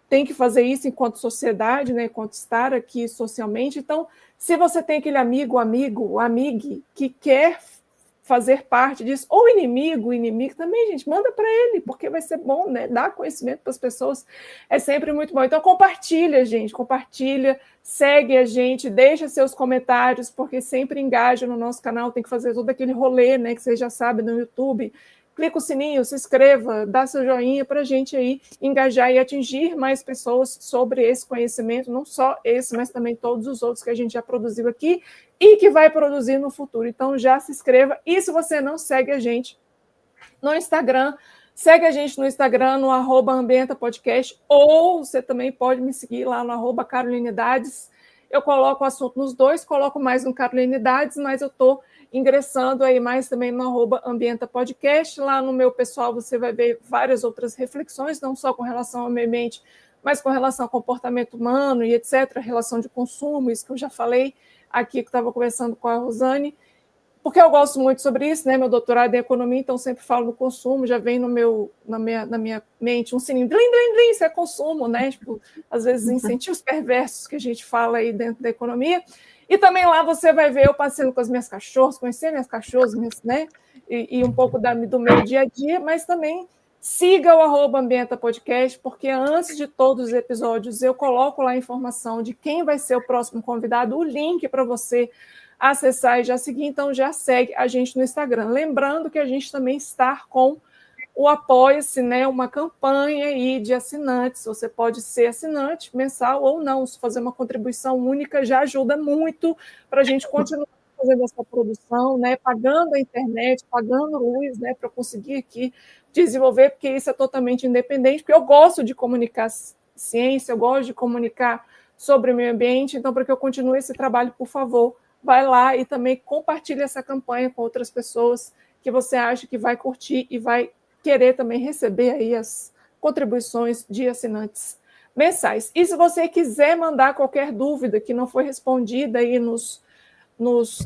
tem que fazer isso enquanto sociedade, né, enquanto estar aqui socialmente. Então, se você tem aquele amigo, amigue, que quer fazer parte disso, ou inimigo também, gente, manda para ele, porque vai ser bom, né? Dar conhecimento para as pessoas é sempre muito bom. Então, compartilha, gente, segue a gente, deixa seus comentários, porque sempre engaja no nosso canal, tem que fazer todo aquele rolê, né, que vocês já sabem no YouTube. Clica o sininho, se inscreva, dá seu joinha para a gente aí engajar e atingir mais pessoas sobre esse conhecimento, não só esse, mas também todos os outros que a gente já produziu aqui e que vai produzir no futuro. Então, já se inscreva. E se você não segue a gente no Instagram, segue a gente no Instagram, no @ambientapodcast, ou você também pode me seguir lá no @carolinedades. Eu coloco o assunto nos dois, coloco mais no Carolinedades, mas eu estou ingressando aí mais também no @ambientapodcast. Lá no meu pessoal você vai ver várias outras reflexões, não só com relação ao meio ambiente, mas com relação ao comportamento humano e etc., relação de consumo, isso que eu já falei aqui, que estava conversando com a Rosane, porque eu gosto muito sobre isso, né? Meu doutorado é em economia, então sempre falo no consumo, já vem na minha mente um sininho, dlim, dlim, dlim, isso é consumo, né? Tipo, às vezes incentivos perversos que a gente fala aí dentro da economia. E também lá você vai ver eu passeando com as minhas cachorras, conhecer minhas cachorras, né? E um pouco do meu dia a dia, mas também siga o @ambientapodcast, porque antes de todos os episódios eu coloco lá a informação de quem vai ser o próximo convidado, o link para você acessar e já seguir, então já segue a gente no Instagram. Lembrando que a gente também está com o Apoia-se, né, uma campanha aí de assinantes. Você pode ser assinante mensal ou não, se fazer uma contribuição única já ajuda muito para a gente continuar fazendo essa produção, né, pagando a internet, pagando luz, né, para conseguir aqui desenvolver, porque isso é totalmente independente, porque eu gosto de comunicar ciência, eu gosto de comunicar sobre o meio ambiente, então para que eu continue esse trabalho, por favor, vai lá e também compartilha essa campanha com outras pessoas que você acha que vai curtir e vai querer também receber aí as contribuições de assinantes mensais. E se você quiser mandar qualquer dúvida que não foi respondida aí nos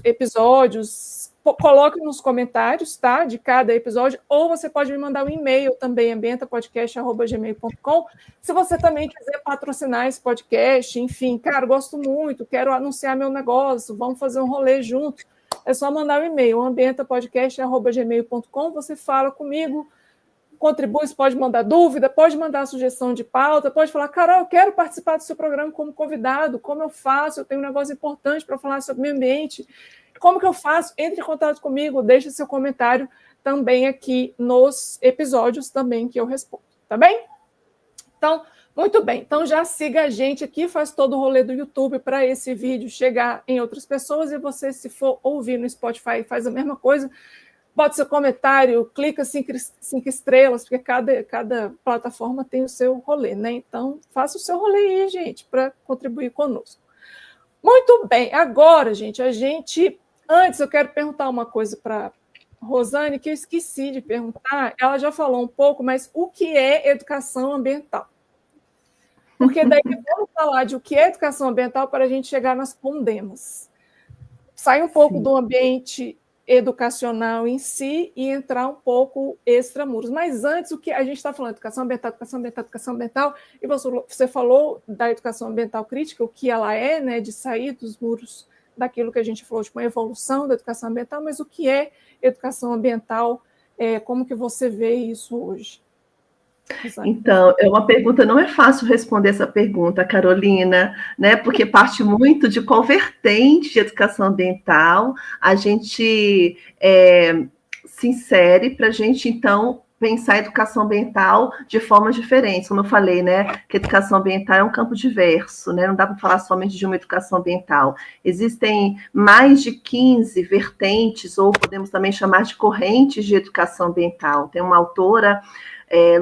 episódios, coloque nos comentários, tá, de cada episódio, ou você pode me mandar um e-mail também, ambientapodcast@gmail.com. Se você também quiser patrocinar esse podcast, enfim, cara, gosto muito, quero anunciar meu negócio, vamos fazer um rolê junto, é só mandar um e-mail, ambientapodcast@gmail.com, você fala comigo, contribui, pode mandar dúvida, pode mandar sugestão de pauta, pode falar, Carol, eu quero participar do seu programa como convidado, como eu faço? Eu tenho um negócio importante para falar sobre o meio ambiente. Como que eu faço? Entre em contato comigo, deixe seu comentário também aqui nos episódios também que eu respondo, tá bem? Então, muito bem. Então, já siga a gente aqui, faz todo o rolê do YouTube para esse vídeo chegar em outras pessoas e você, se for ouvir no Spotify, faz a mesma coisa. Bota seu comentário, clica 5 estrelas, porque cada plataforma tem o seu rolê, né? Então, faça o seu rolê aí, gente, para contribuir conosco. Muito bem, agora, gente, antes eu quero perguntar uma coisa para Rosane, que eu esqueci de perguntar, ela já falou um pouco, mas o que é educação ambiental? Porque daí vamos falar de o que é educação ambiental para a gente chegar nas condenas. Sai um pouco do ambiente educacional em si e entrar um pouco extramuros. Mas antes, o que a gente está falando, educação ambiental, e você falou da educação ambiental crítica, o que ela é, né, de sair dos muros daquilo que a gente falou, de uma evolução da educação ambiental, mas o que é educação ambiental, como que você vê isso hoje? Então, é uma pergunta, não é fácil responder essa pergunta, Carolina, né? Porque parte muito de qual vertente de educação ambiental a gente se insere para a gente, então, pensar a educação ambiental de formas diferentes. Como eu falei, né? Que a educação ambiental é um campo diverso, né? Não dá para falar somente de uma educação ambiental. Existem mais de 15 vertentes, ou podemos também chamar de correntes de educação ambiental. Tem uma autora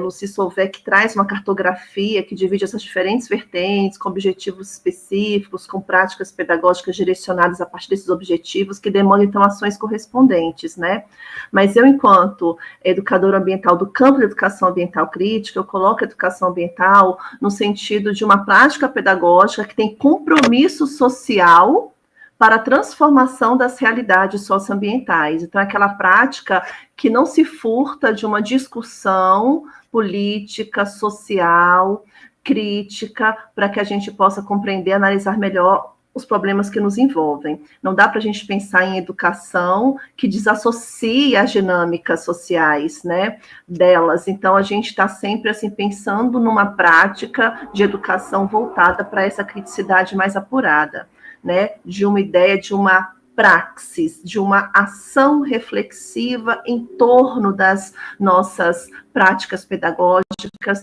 Lucy Solvay, que traz uma cartografia que divide essas diferentes vertentes, com objetivos específicos, com práticas pedagógicas direcionadas a partir desses objetivos, que demandam, então, ações correspondentes, né? Mas eu, enquanto educadora ambiental do campo da educação ambiental crítica, eu coloco a educação ambiental no sentido de uma prática pedagógica que tem compromisso social para a transformação das realidades socioambientais. Então, é aquela prática que não se furta de uma discussão política, social, crítica, para que a gente possa compreender, analisar melhor os problemas que nos envolvem. Não dá para a gente pensar em educação que desassocie as dinâmicas sociais, né, delas. Então, a gente está sempre assim, pensando numa prática de educação voltada para essa criticidade mais apurada, né, de uma ideia de uma praxis, de uma ação reflexiva em torno das nossas práticas pedagógicas,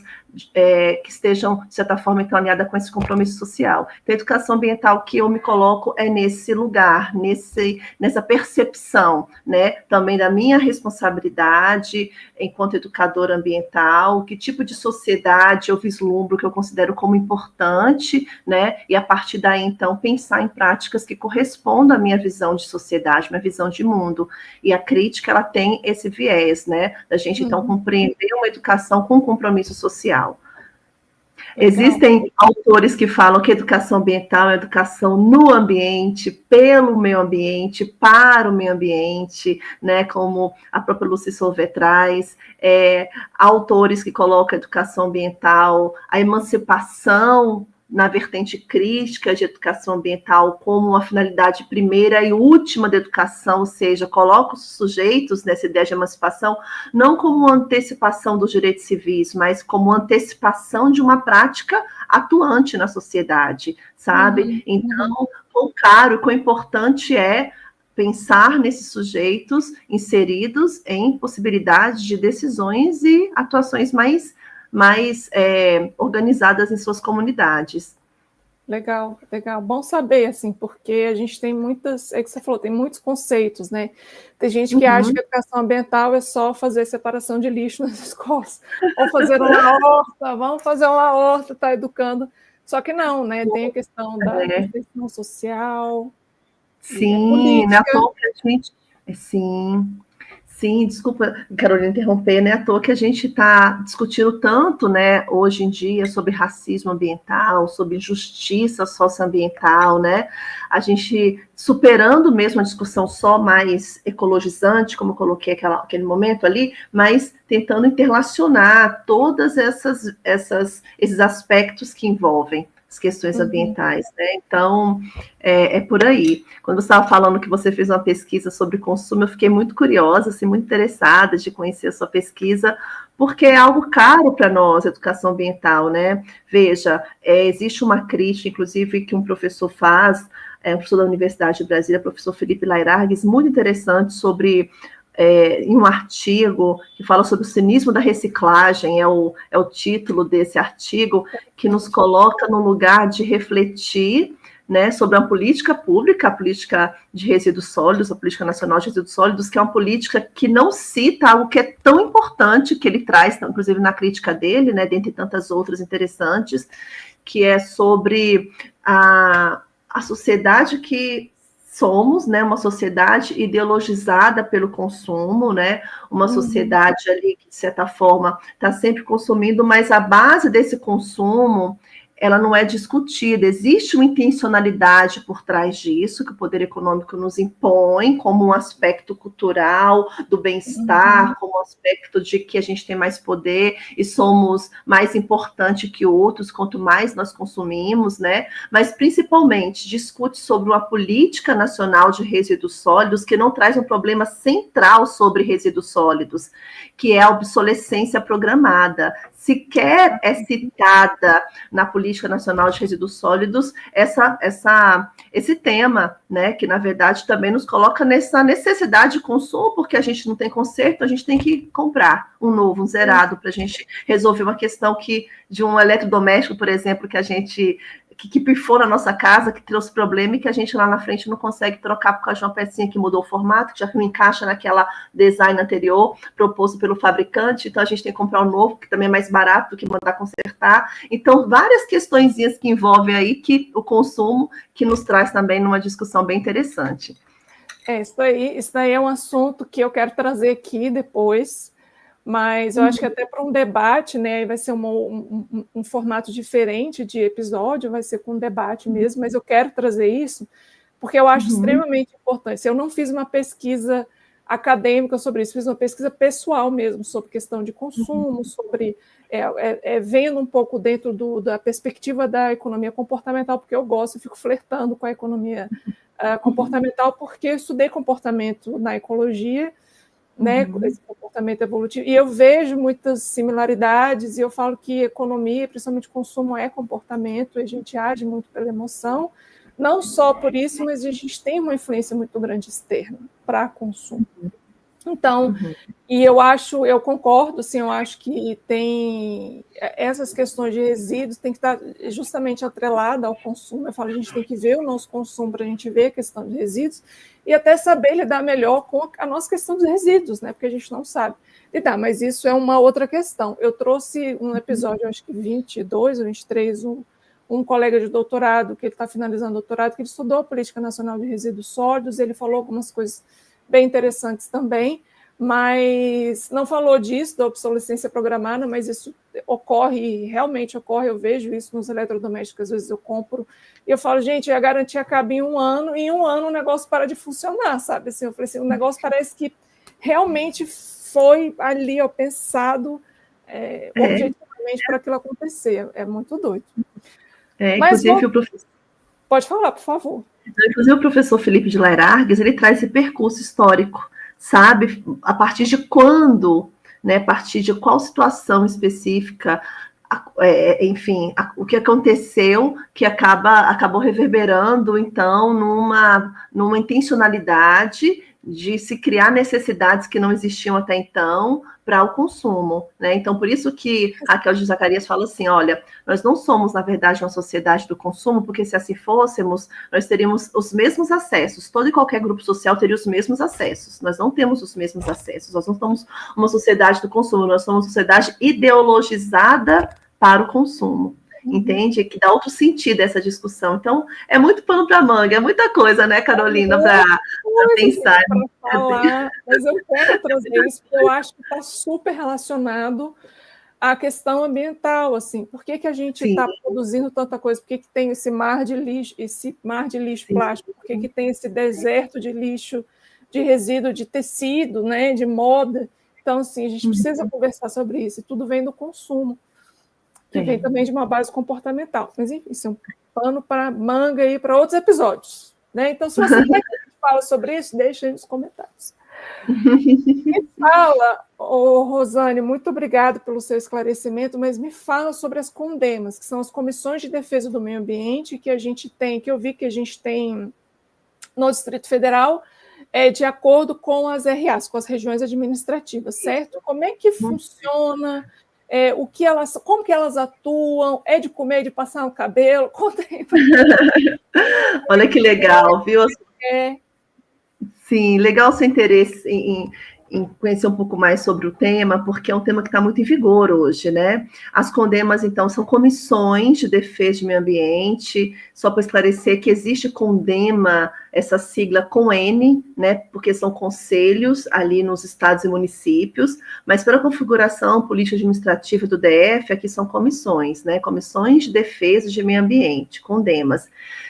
que estejam, de certa forma, então, alinhadas com esse compromisso social. Então, a educação ambiental que eu me coloco é nesse lugar, nessa percepção, né, também da minha responsabilidade enquanto educadora ambiental, que tipo de sociedade eu vislumbro, que eu considero como importante, né, e a partir daí, então, pensar em práticas que correspondam à minha visão de sociedade, minha visão de mundo. E a crítica, ela tem esse viés, né, da gente, então, compreender uma educação com compromisso social. Existem autores que falam que educação ambiental é educação no ambiente, pelo meio ambiente, para o meio ambiente, né, como a própria Lucy Solvay traz, autores que colocam a educação ambiental, a emancipação na vertente crítica de educação ambiental como uma finalidade primeira e última da educação, ou seja, coloca os sujeitos nessa ideia de emancipação não como uma antecipação dos direitos civis, mas como uma antecipação de uma prática atuante na sociedade, sabe? Então, quão caro, quão importante é pensar nesses sujeitos inseridos em possibilidades de decisões e atuações mais organizadas em suas comunidades. Legal, legal. Bom saber, assim, porque a gente tem muitas, é que você falou, tem muitos conceitos, né? Tem gente que acha que a educação ambiental é só fazer separação de lixo nas escolas, ou fazer uma horta, vamos fazer uma horta, tá educando. Só que não, né? Tem a questão da questão social. Sim, na toa que a gente. Sim, desculpa, Carolina, interromper, né? À toa que a gente está discutindo tanto, né, hoje em dia, sobre racismo ambiental, sobre justiça socioambiental, né? A gente superando mesmo a discussão só mais ecologizante, como eu coloquei aquele momento ali, mas tentando interrelacionar todas esses aspectos que envolvem as questões ambientais, né? Então, é por aí. Quando você estava falando que você fez uma pesquisa sobre consumo, eu fiquei muito curiosa, assim, muito interessada de conhecer a sua pesquisa, porque é algo caro para nós, educação ambiental, né? Veja, existe uma crítica, inclusive, que um professor faz, um professor da Universidade de Brasília, professor Felipe Lairargues, muito interessante sobre... em um artigo que fala sobre o cinismo da reciclagem, é o título desse artigo, que nos coloca no lugar de refletir, né, sobre uma política pública, a política de resíduos sólidos, a política nacional de resíduos sólidos, que é uma política que não cita algo que é tão importante, que ele traz, inclusive na crítica dele, né, dentre tantas outras interessantes, que é sobre a sociedade que somos, né, uma sociedade ideologizada pelo consumo, né, uma sociedade ali que, de certa forma, está sempre consumindo, mas a base desse consumo, ela não é discutida, existe uma intencionalidade por trás disso, que o poder econômico nos impõe, como um aspecto cultural do bem-estar, como um aspecto de que a gente tem mais poder e somos mais importantes que outros, quanto mais nós consumimos, né? Mas, principalmente, discute sobre uma política nacional de resíduos sólidos que não traz um problema central sobre resíduos sólidos, que é a obsolescência programada. Sequer é citada na Política Nacional de Resíduos Sólidos esse tema, né, que, na verdade, também nos coloca nessa necessidade de consumo, porque a gente não tem conserto, a gente tem que comprar um novo, um zerado, para a gente resolver uma questão de um eletrodoméstico, por exemplo, que a gente que pifou na nossa casa, que trouxe problema e que a gente lá na frente não consegue trocar por causa de uma pecinha que mudou o formato, que já não encaixa naquela design anterior proposto pelo fabricante, então a gente tem que comprar um novo, que também é mais barato do que mandar consertar. Então, várias questõezinhas que envolvem aí que o consumo, que nos traz também numa discussão bem interessante. Isso daí é um assunto que eu quero trazer aqui depois, mas eu acho que até para um debate, né, vai ser um formato diferente de episódio, vai ser com um debate mesmo, mas eu quero trazer isso porque eu acho extremamente importante. Eu não fiz uma pesquisa acadêmica sobre isso, fiz uma pesquisa pessoal mesmo, sobre questão de consumo, sobre vendo um pouco dentro da perspectiva da economia comportamental, porque eu gosto, eu fico flertando com a economia comportamental, porque eu estudei comportamento na ecologia, né, esse comportamento evolutivo, e eu vejo muitas similaridades, e eu falo que economia, principalmente consumo, é comportamento, a gente age muito pela emoção, não só por isso, mas a gente tem uma influência muito grande externa para consumo. Então, e eu concordo, assim, eu acho que tem essas questões de resíduos tem que estar justamente atrelada ao consumo. Eu falo, a gente tem que ver o nosso consumo para a gente ver a questão de resíduos e até saber lidar melhor com a nossa questão dos resíduos, né? Porque a gente não sabe lidar, mas isso é uma outra questão. Eu trouxe um episódio, acho que 22 ou 23, um colega de doutorado, que ele está finalizando o doutorado, que ele estudou a Política Nacional de Resíduos Sólidos, ele falou algumas coisas bem interessantes também, mas não falou disso, da obsolescência programada, mas isso ocorre, realmente ocorre, eu vejo isso nos eletrodomésticos, às vezes eu compro, e eu falo, gente, a garantia acaba em 1 ano, e em 1 ano o negócio para de funcionar, sabe? Assim, eu falei assim, o negócio parece que realmente foi ali, ó, pensado objetivamente para aquilo acontecer, é muito doido. Mas, Inclusive, o professor... Pode falar, por favor. Inclusive, o professor Felipe de Laerargues, ele traz esse percurso histórico, sabe? A partir de quando, né? A partir de qual situação específica, enfim, o que aconteceu que acabou reverberando, então, numa intencionalidade de se criar necessidades que não existiam até então para o consumo, né? Então, por isso que Raquel de Zacarias fala assim, olha, nós não somos, na verdade, uma sociedade do consumo, porque se assim fôssemos, nós teríamos os mesmos acessos, todo e qualquer grupo social teria os mesmos acessos, nós não temos os mesmos acessos, nós não somos uma sociedade do consumo, nós somos uma sociedade ideologizada para o consumo. Entende? Que dá outro sentido essa discussão. Então, é muito pano para manga, é muita coisa, né, Carolina, para pensar. Para falar, mas eu quero trazer isso, porque eu acho que está super relacionado à questão ambiental, assim. Por que a gente está produzindo tanta coisa? Por que tem esse mar de lixo plástico? Por que tem esse deserto de lixo, de resíduo de tecido, né, de moda? Então, assim, a gente precisa conversar sobre isso, e tudo vem do consumo, que vem também de uma base comportamental. Mas, enfim, isso é um pano para manga e para outros episódios, né? Então, se você quer que a gente fale sobre isso, deixa aí nos comentários. Me fala, Rosane, muito obrigada pelo seu esclarecimento, mas me fala sobre as CONDEMAs, que são as Comissões de Defesa do Meio Ambiente, que a gente tem, que eu vi que a gente tem no Distrito Federal, de acordo com as RAs, com as regiões administrativas, certo? Como é que funciona? Como que elas atuam? É de comer, de passar no cabelo? Conta aí. Olha que legal, viu? Sim, legal o seu interesse em conhecer um pouco mais sobre o tema, porque é um tema que está muito em vigor hoje, né? As CONDEMAs, então, são comissões de defesa de meio ambiente, só para esclarecer que existe CONDEMA, essa sigla com N, né? Porque são conselhos ali nos estados e municípios, mas pela configuração política administrativa do DF, aqui são comissões, né? Comissões de defesa de meio ambiente, CONDEMAs.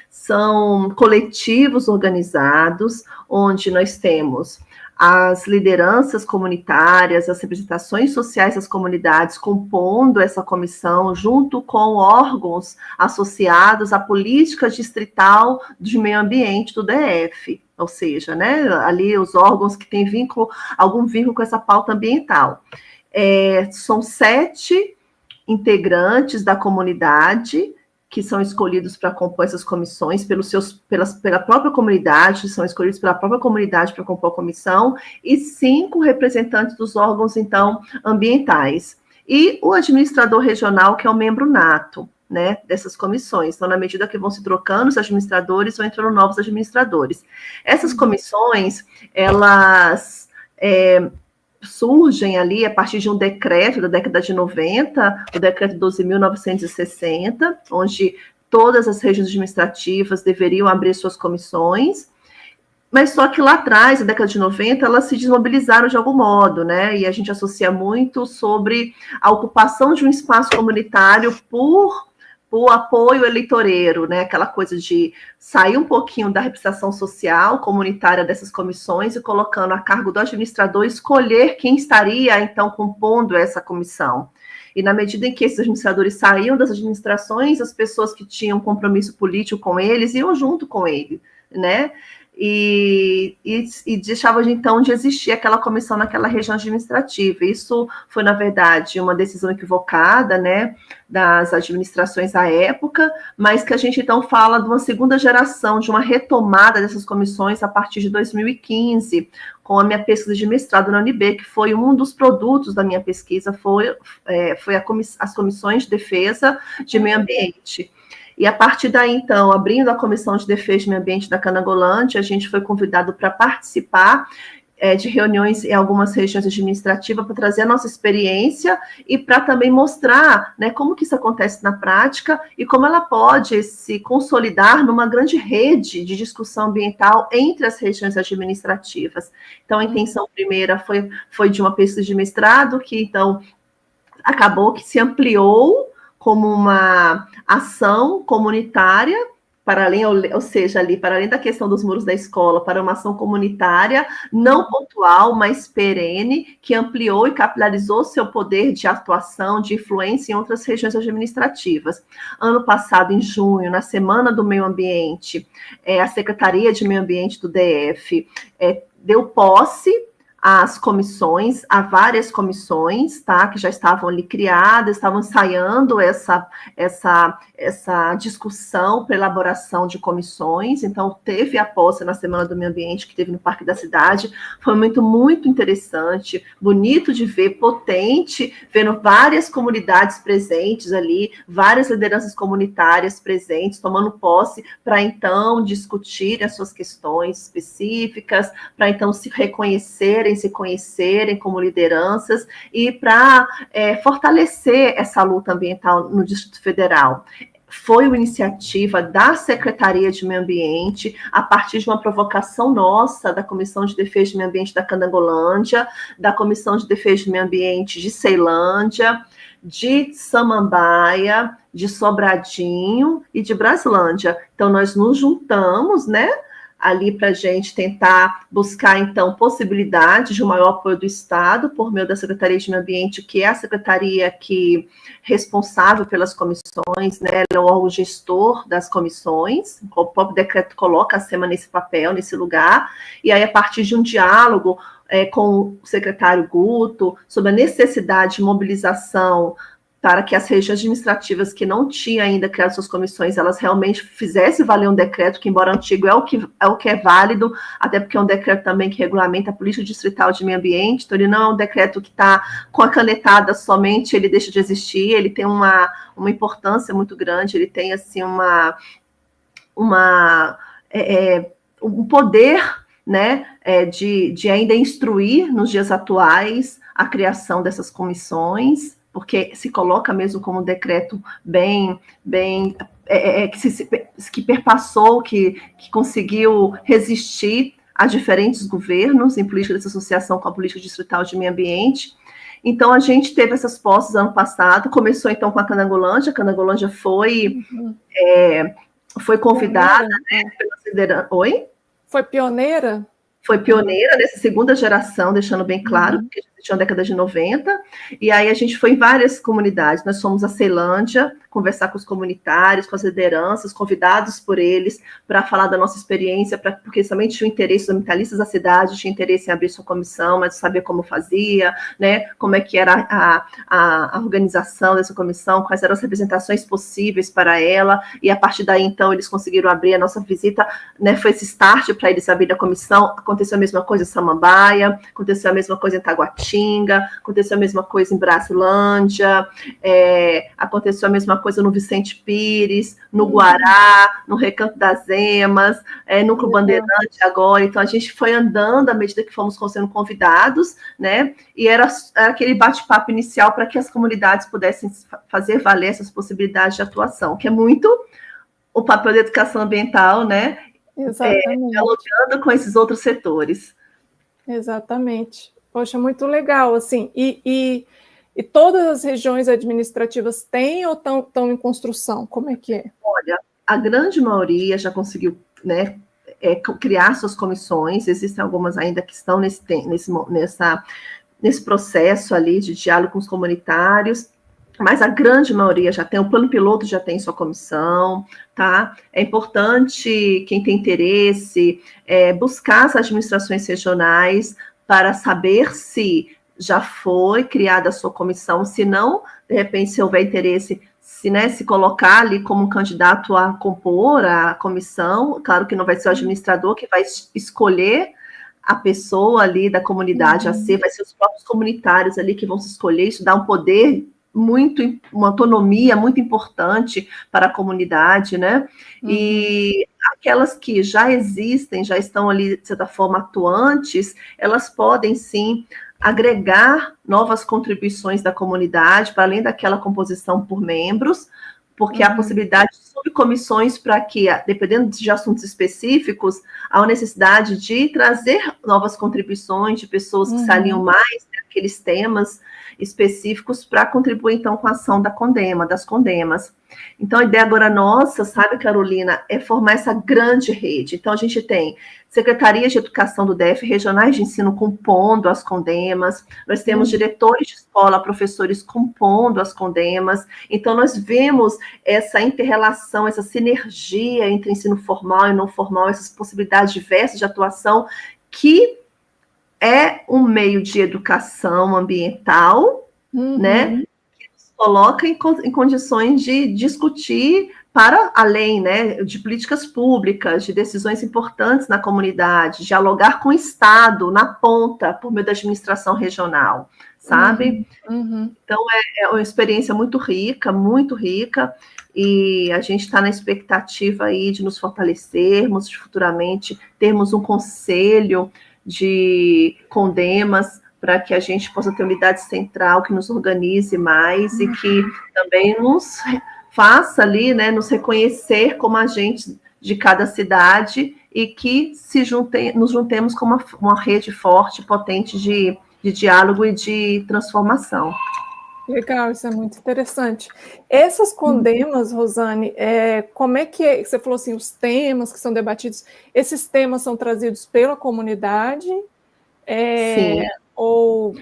São coletivos organizados, onde nós temos as lideranças comunitárias, as representações sociais das comunidades compondo essa comissão, junto com órgãos associados à política distrital de meio ambiente do DF, ou seja, né, ali os órgãos que têm algum vínculo com essa pauta ambiental. São 7 integrantes da comunidade que são escolhidos para compor essas comissões pela própria comunidade, são escolhidos pela própria comunidade para compor a comissão, e 5 representantes dos órgãos, então, ambientais. E o administrador regional, que é o membro nato, né, dessas comissões. Então, na medida que vão se trocando os administradores, vão entrando novos administradores. Essas comissões, elas surgem ali a partir de um decreto da década de 90, o decreto 12.960, onde todas as regiões administrativas deveriam abrir suas comissões, mas só que lá atrás, na década de 90, elas se desmobilizaram de algum modo, né? E a gente associa muito sobre a ocupação de um espaço comunitário por apoio eleitoreiro, né? Aquela coisa de sair um pouquinho da representação social comunitária dessas comissões e colocando a cargo do administrador escolher quem estaria, então, compondo essa comissão. E na medida em que esses administradores saíam das administrações, as pessoas que tinham compromisso político com eles iam junto com ele, né? E deixava, então, de existir aquela comissão naquela região administrativa. Isso foi, na verdade, uma decisão equivocada, né, das administrações à época, mas que a gente, então, fala de uma segunda geração, de uma retomada dessas comissões a partir de 2015, com a minha pesquisa de mestrado na UNB, que foi um dos produtos da minha pesquisa, foi as comissões de defesa de meio ambiente. E a partir daí, então, abrindo a Comissão de Defesa do Meio Ambiente da Canangolândia, a gente foi convidado para participar de reuniões em algumas regiões administrativas para trazer a nossa experiência e para também mostrar, né, como que isso acontece na prática e como ela pode se consolidar numa grande rede de discussão ambiental entre as regiões administrativas. Então, a intenção primeira foi de uma pesquisa de mestrado, que, então, acabou que se ampliou como uma ação comunitária, para além, ou seja, ali, para além da questão dos muros da escola, para uma ação comunitária, não pontual, mas perene, que ampliou e capilarizou seu poder de atuação, de influência em outras regiões administrativas. Ano passado, em junho, na Semana do Meio Ambiente, a Secretaria de Meio Ambiente do DF deu posse às comissões, a várias comissões, tá, que já estavam ali criadas, estavam ensaiando essa discussão para elaboração de comissões. Então, teve a posse na Semana do Meio Ambiente, que teve no Parque da Cidade, foi muito interessante, bonito de ver, potente, vendo várias comunidades presentes ali, várias lideranças comunitárias presentes, tomando posse, para então discutir as suas questões específicas, para então se reconhecerem, se conhecerem como lideranças e para fortalecer essa luta ambiental no Distrito Federal. Foi uma iniciativa da Secretaria de Meio Ambiente, a partir de uma provocação nossa, da Comissão de Defesa do Meio Ambiente da Canangolândia, da Comissão de Defesa do Meio Ambiente de Ceilândia, de Samambaia, de Sobradinho e de Braslândia. Então, nós nos juntamos, né, ali para a gente tentar buscar, então, possibilidade de um maior apoio do Estado, por meio da Secretaria de Meio Ambiente, que é a secretaria que responsável pelas comissões, né, é o órgão gestor das comissões, o próprio decreto coloca a SEMA nesse papel, nesse lugar, e aí, a partir de um diálogo com o secretário Guto, sobre a necessidade de mobilização para que as regiões administrativas que não tinham ainda criado suas comissões, elas realmente fizessem valer um decreto, que, embora antigo, é o que é válido, até porque é um decreto também que regulamenta a política distrital de meio ambiente, então ele não é um decreto que está com a canetada somente, ele deixa de existir, ele tem uma importância muito grande, ele tem, assim, um poder, né, de ainda instruir, nos dias atuais, a criação dessas comissões, porque se coloca mesmo como um decreto que perpassou, que conseguiu resistir a diferentes governos em política de associação com a política distrital de meio ambiente. Então, a gente teve essas posses ano passado, começou então com a Canangolândia foi convidada, né, pela liderança. Oi? Foi pioneira? Foi pioneira nessa segunda geração, deixando bem claro, porque já existia na década de 90, e aí a gente foi em várias comunidades. Nós fomos a Ceilândia, conversar com os comunitários, com as lideranças, convidados por eles, para falar da nossa experiência, porque eles também tinham interesse, os ambientalistas da cidade tinham interesse em abrir sua comissão, mas não sabia como fazia, né, como é que era a organização dessa comissão, quais eram as representações possíveis para ela, e a partir daí, então, eles conseguiram abrir a nossa visita, né, foi esse start para eles abrirem a comissão. Aconteceu a mesma coisa em Samambaia, aconteceu a mesma coisa em Taguatinga, Taguatinga, aconteceu a mesma coisa em Bracilândia, aconteceu a mesma coisa no Vicente Pires, no Guará, no Recanto das Emas, Núcleo Bandeirante agora. Então, a gente foi andando à medida que fomos sendo convidados, né? E era aquele bate-papo inicial para que as comunidades pudessem fazer valer essas possibilidades de atuação, que é muito o papel da educação ambiental, né? Exatamente. Dialogando com esses outros setores. Exatamente. Poxa, muito legal, assim. E todas as regiões administrativas têm ou estão em construção? Como é que é? Olha, a grande maioria já conseguiu, né, criar suas comissões, existem algumas ainda que estão nesse processo ali de diálogo com os comunitários, mas a grande maioria já tem, o plano piloto já tem sua comissão, tá? É importante, quem tem interesse, buscar as administrações regionais para saber se já foi criada a sua comissão, se não, de repente, se houver interesse, se colocar ali como candidato a compor a comissão, claro que não vai ser o administrador que vai escolher a pessoa ali da comunidade a ser, vai ser os próprios comunitários ali que vão se escolher, isso dá um poder uma autonomia muito importante para a comunidade, né? E aquelas que já existem, já estão ali, de certa forma, atuantes, elas podem, sim, agregar novas contribuições da comunidade, para além daquela composição por membros, porque há a possibilidade de subcomissões para que, dependendo de assuntos específicos, há a necessidade de trazer novas contribuições de pessoas que se alinham mais naqueles temas específicos para contribuir, então, com a ação das Condemas. Então, a ideia agora nossa, sabe, Carolina, é formar essa grande rede. Então, a gente tem secretarias de educação do DF, regionais de ensino compondo as Condemas, nós temos diretores de escola, professores compondo as Condemas. Então, nós vemos essa inter-relação, essa sinergia entre ensino formal e não formal, essas possibilidades diversas de atuação, que é um meio de educação ambiental, né, que nos coloca em condições de discutir para além, né, de políticas públicas, de decisões importantes na comunidade, dialogar com o Estado na ponta, por meio da administração regional, sabe? Então, é uma experiência muito rica, e a gente está na expectativa aí de nos fortalecermos, de futuramente termos um conselho de Condemas, para que a gente possa ter uma unidade central que nos organize mais e que também nos faça ali, né, nos reconhecer como agentes de cada cidade e que nos juntemos como uma rede forte, potente de diálogo e de transformação. Legal, isso é muito interessante. Essas Condemas, Rosane, como é que você falou assim, os temas que são debatidos, esses temas são trazidos pela comunidade? Sim. Ou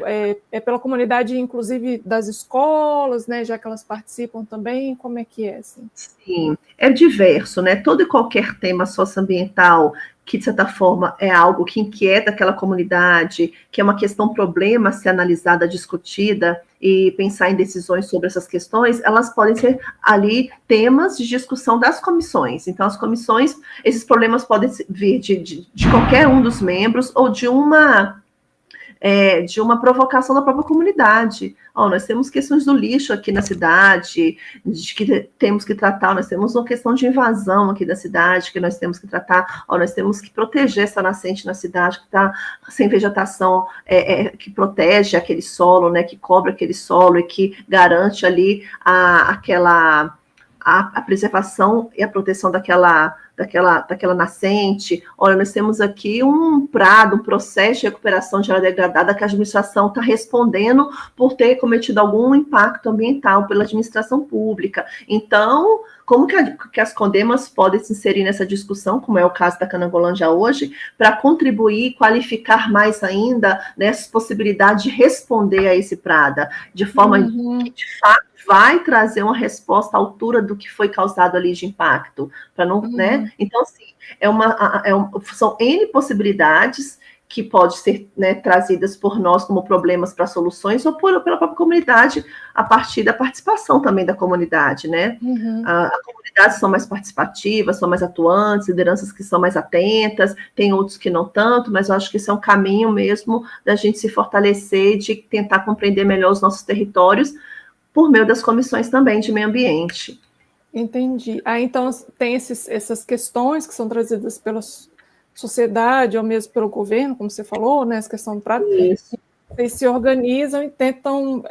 pela comunidade, inclusive das escolas, né, já que elas participam também? Como é que é? Assim? Sim, é diverso, né? Todo e qualquer tema socioambiental que, de certa forma, é algo que inquieta aquela comunidade, que é uma questão, problema a ser analisada, discutida, e pensar em decisões sobre essas questões, elas podem ser ali temas de discussão das comissões. Então, as comissões, esses problemas podem vir de qualquer um dos membros ou de uma provocação da própria comunidade. Nós temos questões do lixo aqui na cidade, de que temos que tratar, nós temos uma questão de invasão aqui da cidade, que nós temos que tratar, nós temos que proteger essa nascente na cidade, que está sem vegetação, que protege aquele solo, né, que cobre aquele solo e que garante ali a preservação e a proteção daquela nascente. Olha, nós temos aqui um processo de recuperação de área degradada que a administração está respondendo por ter cometido algum impacto ambiental pela administração pública. Então, como que as Condemas podem se inserir nessa discussão, como é o caso da Canangolândia hoje, para contribuir, qualificar mais ainda nessas possibilidades de responder a esse PRADA, de forma que, de fato, vai trazer uma resposta à altura do que foi causado ali de impacto, para não, né? Então, assim, são N possibilidades que podem ser, né, trazidas por nós como problemas para soluções ou pela própria comunidade, a partir da participação também da comunidade, né? A comunidade comunidades são mais participativas, são mais atuantes, lideranças que são mais atentas, tem outros que não tanto, mas eu acho que esse é um caminho mesmo da gente se fortalecer, de tentar compreender melhor os nossos territórios, por meio das comissões também de meio ambiente. Entendi. Então tem essas questões que são trazidas pela sociedade, ou mesmo pelo governo, como você falou, né, essa questão do prato, vocês se organizam e tentam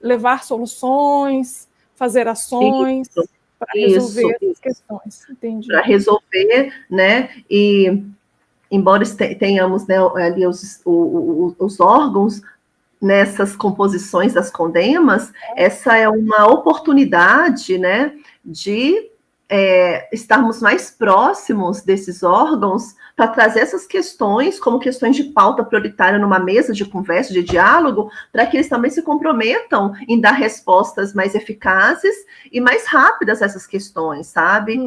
levar soluções, fazer ações para resolver essas questões. Entendi. Para resolver, né, e embora tenhamos, né, ali os órgãos nessas composições das condemas, essa é uma oportunidade, né, de estarmos mais próximos desses órgãos para trazer essas questões como questões de pauta prioritária numa mesa de conversa, de diálogo, para que eles também se comprometam em dar respostas mais eficazes e mais rápidas a essas questões, sabe?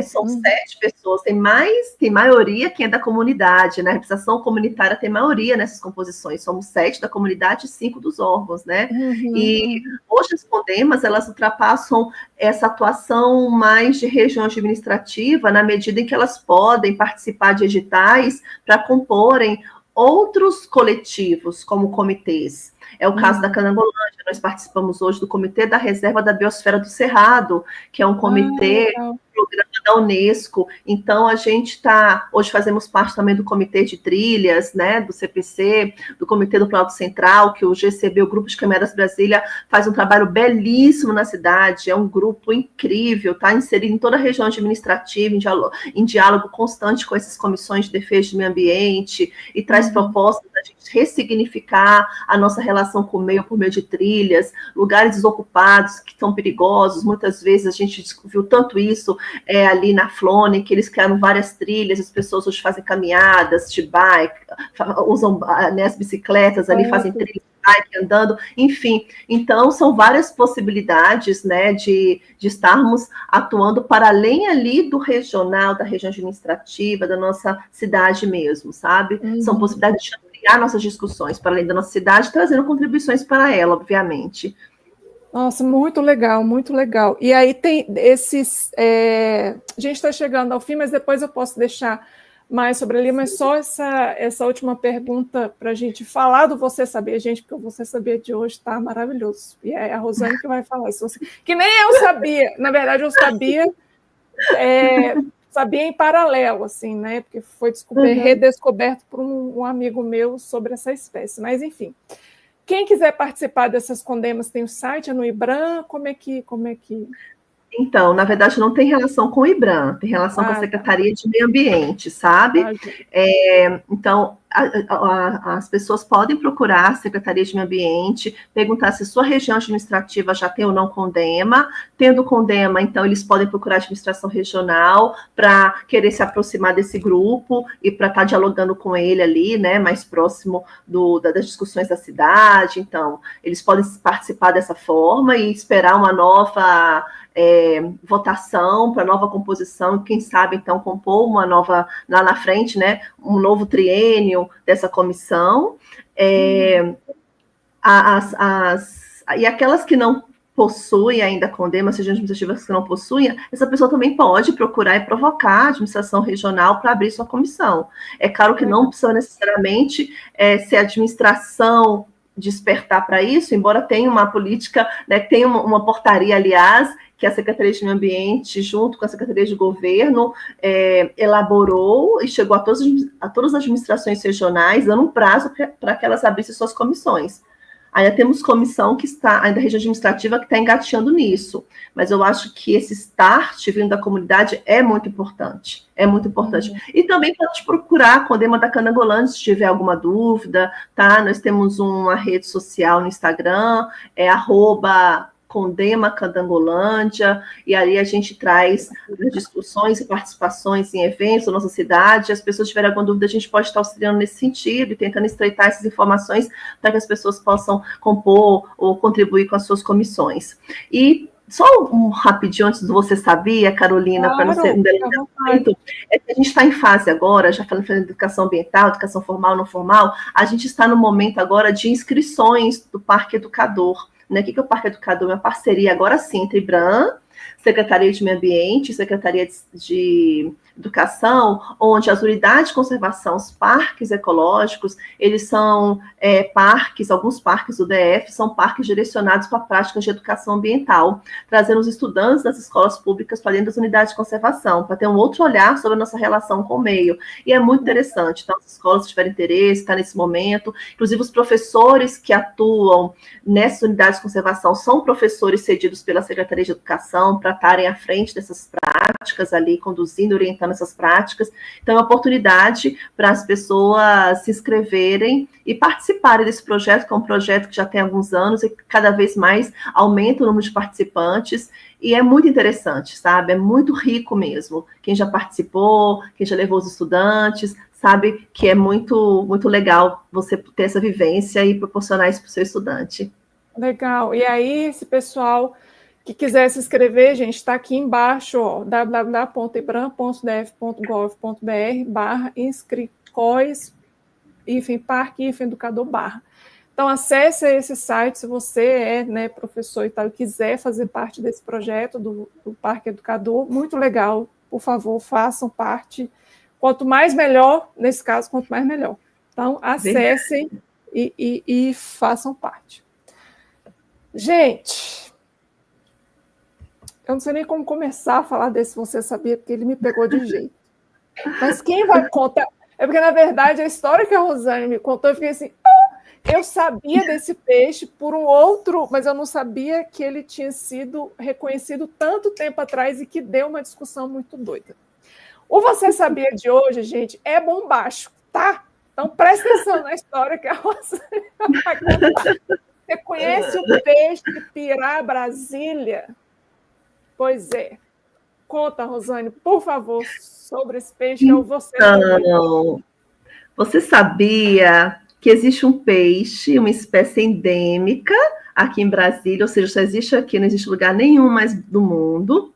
São 7 pessoas, tem maioria quem é da comunidade, né? A representação comunitária tem maioria nessas composições, somos 7 da comunidade e 5 dos órgãos, né? E hoje as condemas, elas ultrapassam essa atuação mais de região administrativa, na medida em que elas podem participar de editais para comporem outros coletivos, como comitês. É o caso da Canangolândia, nós participamos hoje do Comitê da Reserva da Biosfera do Cerrado, que é um comitê programa da Unesco. Então, a gente hoje fazemos parte também do Comitê de Trilhas, né, do CPC, do Comitê do Planalto Central, que o GCB, o Grupo de Caminhadas Brasília, faz um trabalho belíssimo na cidade, é um grupo incrível, está inserido em toda a região administrativa, em diálogo constante com essas comissões de defesa do meio ambiente, e traz propostas da gente ressignificar a nossa relação com o meio por meio de trilhas, lugares desocupados que são perigosos, muitas vezes a gente viu tanto isso ali na Flone, que eles criaram várias trilhas, as pessoas hoje fazem caminhadas de bike, usam, né, as bicicletas ali, fazem trilhas, bike, andando, enfim. Então, são várias possibilidades, né, de estarmos atuando para além ali do regional, da região administrativa, da nossa cidade mesmo, sabe? São possibilidades de ampliar nossas discussões para além da nossa cidade, trazendo contribuições para ela, obviamente. Nossa, muito legal, muito legal. E aí tem esses... a gente está chegando ao fim, mas depois eu posso deixar mais sobre ali, mas só essa última pergunta para a gente falar do Você Sabia, gente, porque o Você Sabia de hoje está maravilhoso. E é a Rosane que vai falar isso. Que nem eu sabia. Na verdade, eu sabia em paralelo, assim, né? Porque foi redescoberto por um amigo meu sobre essa espécie. Mas, enfim... Quem quiser participar dessas condemas tem o site, é no IBRAM, como é que... Então, na verdade, não tem relação com o IBRAM, tem relação com a Secretaria de Meio Ambiente, sabe? Então, as pessoas podem procurar a Secretaria de Meio Ambiente, perguntar se sua região administrativa já tem ou não condema. Tendo condema, então, eles podem procurar a administração regional para querer se aproximar desse grupo e para estar dialogando com ele ali, né, mais próximo das discussões da cidade. Então, eles podem participar dessa forma e esperar uma nova... votação para nova composição, quem sabe, então, compor uma nova, lá na frente, né, um novo triênio dessa comissão, e aquelas que não possuem ainda condema, sejam administrativas que não possuem, essa pessoa também pode procurar e provocar a administração regional para abrir sua comissão. É claro que não precisa necessariamente ser a administração despertar para isso, embora tenha uma política, né, tenha uma portaria, aliás, que a Secretaria de Meio Ambiente, junto com a Secretaria de Governo, elaborou e chegou a todas as administrações regionais, dando um prazo para que elas abrissem suas comissões. Ainda temos comissão que está, ainda região administrativa, que está engateando nisso, mas eu acho que esse start vindo da comunidade é muito importante, E também pode procurar a Condema da Canangolândia, se tiver alguma dúvida, tá? Nós temos uma rede social no Instagram, @Condema Canangolândia, e aí a gente traz discussões e participações em eventos da nossa cidade. Se as pessoas tiverem alguma dúvida, a gente pode estar auxiliando nesse sentido e tentando estreitar essas informações para que as pessoas possam compor ou contribuir com as suas comissões. E só um rapidinho antes do Você Sabia, Carolina, para não ser muito, é que a gente está em fase agora, já falando de educação ambiental, educação formal, não formal, a gente está no momento agora de inscrições do Parque Educador. Né? O que é o Parque Educador? É uma parceria agora sim entre IBRAM, Secretaria de Meio Ambiente, Secretaria de Educação, onde as unidades de conservação, os parques ecológicos, eles são parques, alguns parques do DF são parques direcionados para práticas de educação ambiental, trazendo os estudantes das escolas públicas para dentro das unidades de conservação, para ter um outro olhar sobre a nossa relação com o meio. E é muito interessante. Então, as escolas que tiverem interesse, está nesse momento, inclusive os professores que atuam nessas unidades de conservação são professores cedidos pela Secretaria de Educação para estarem à frente dessas práticas ali, conduzindo, orientando essas práticas. Então, é uma oportunidade para as pessoas se inscreverem e participarem desse projeto, que é um projeto que já tem alguns anos e cada vez mais aumenta o número de participantes, e é muito interessante, sabe? É muito rico mesmo. Quem já participou, quem já levou os estudantes, sabe que é muito, muito legal você ter essa vivência e proporcionar isso para o seu estudante. Legal. E aí, esse pessoal que quiser se inscrever, gente, está aqui embaixo, www.ibram.def.gov.br/inscrições, parque, educador, /. Então, acesse esse site se você é, né, professor e tal, e quiser fazer parte desse projeto do Parque Educador. Muito legal. Por favor, façam parte. Quanto mais melhor, nesse caso, quanto mais melhor. Então, acessem e façam parte. Gente, eu não sei nem como começar a falar desse Você Sabia, porque ele me pegou de jeito. Mas quem vai contar? É porque, na verdade, a história que a Rosane me contou, eu fiquei assim, eu sabia desse peixe por um outro, mas eu não sabia que ele tinha sido reconhecido tanto tempo atrás e que deu uma discussão muito doida. O Você Sabia de hoje, gente, é bombástico, tá? Então, presta atenção na história que a Rosane vai contar. Você conhece o peixe Pirá Brasília? Pois é. Conta, Rosane, por favor, sobre esse peixe que é o Você Sabia. Então, você sabia que existe um peixe, uma espécie endêmica aqui em Brasília, ou seja, só existe aqui, não existe lugar nenhum mais do mundo,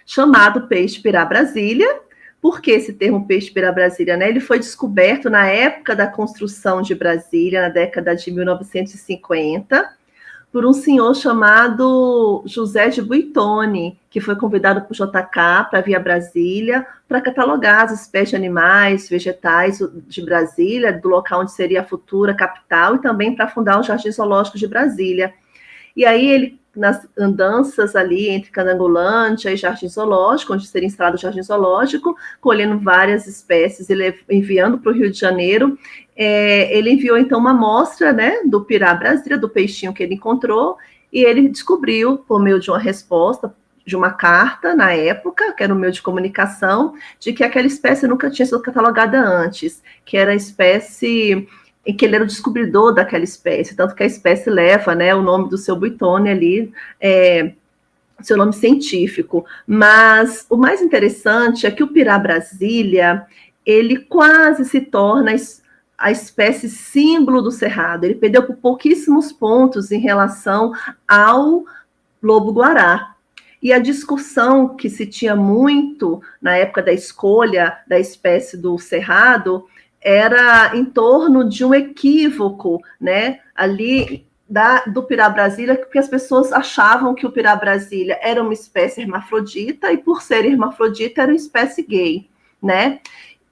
chamado peixe Pirá Brasília. Por que esse termo peixe Pirá Brasília? Né? Ele foi descoberto na época da construção de Brasília, na década de 1950, por um senhor chamado José de Buitoni, que foi convidado por JK para vir a Brasília para catalogar as espécies de animais, vegetais de Brasília, do local onde seria a futura capital, e também para fundar o Jardim Zoológico de Brasília. E aí ele, nas andanças ali entre Canangolândia e Jardim Zoológico, onde seria instalado o Jardim Zoológico, colhendo várias espécies e enviando para o Rio de Janeiro, ele enviou então uma amostra, né, do Pirá Brasília, do peixinho que ele encontrou, e ele descobriu, por meio de uma resposta, de uma carta, na época, que era um meio de comunicação, de que aquela espécie nunca tinha sido catalogada antes, que era a espécie em que ele era o descobridor daquela espécie, tanto que a espécie leva, né, o nome do seu Buitoni ali, seu nome científico. Mas o mais interessante é que o Pirá Brasília, ele quase se torna a espécie símbolo do Cerrado. Ele perdeu por pouquíssimos pontos em relação ao lobo-guará. E a discussão que se tinha muito na época da escolha da espécie do Cerrado era em torno de um equívoco, né, ali do Pirá Brasília, porque as pessoas achavam que o Pirá Brasília era uma espécie hermafrodita, e por ser hermafrodita era uma espécie gay, né?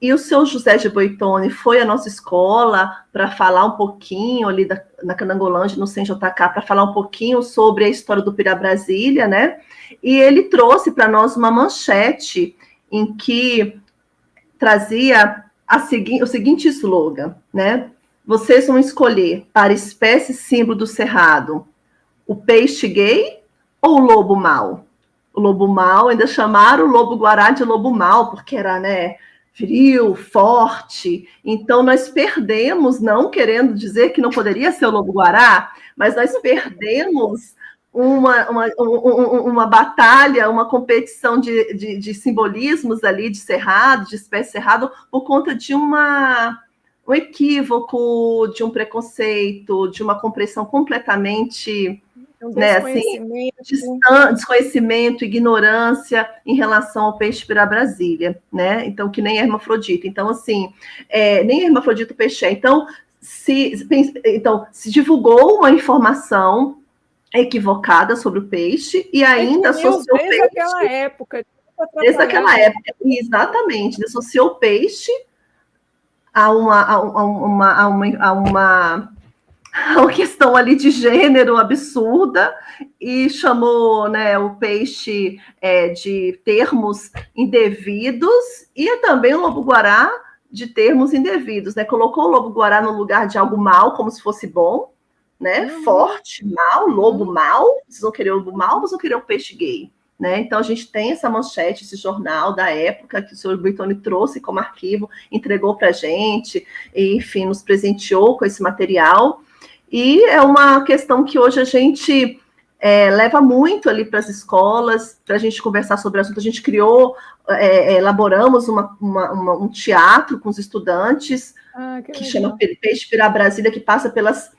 E o seu José de Buitoni foi à nossa escola para falar um pouquinho ali na Canangolândia, no CNJK, para falar um pouquinho sobre a história do Pirá Brasília, né? E ele trouxe para nós uma manchete em que trazia o seguinte slogan, né? Vocês vão escolher para espécie símbolo do Cerrado o peixe gay ou o lobo mau? O lobo mau, ainda chamaram o lobo-guará de lobo mau, porque era, né, frio, forte. Então, nós perdemos, não querendo dizer que não poderia ser o lobo-guará, mas nós perdemos uma batalha, uma competição de simbolismos ali, de cerrado, de espécie cerrado, por conta de um equívoco, de um preconceito, de uma compreensão completamente, né, assim, desconhecimento, ignorância em relação ao peixe Pirá Brasília, né? Então, que nem é hermafrodita. Então, assim, nem hermafrodita o peixe é. Então, se divulgou uma informação equivocada sobre o peixe e ainda associou o peixe... Desde aquela época. Desde aquela época, exatamente. Associou o peixe a uma questão ali de gênero absurda e chamou, né, o peixe de termos indevidos e também o lobo-guará de termos indevidos, né? Colocou o lobo-guará no lugar de algo mal, como se fosse bom, né? Forte, mal, lobo mal. Vocês vão querer o lobo mal ou vocês vão querer o peixe gay? Né? Então, a gente tem essa manchete, esse jornal da época que o senhor Bertoni trouxe como arquivo, entregou para a gente, e, enfim, nos presenteou com esse material. E é uma questão que hoje a gente leva muito ali para as escolas, para a gente conversar sobre o assunto. A gente criou, elaboramos um teatro com os estudantes, que chama Peixe Pirá Brasília, que passa pelas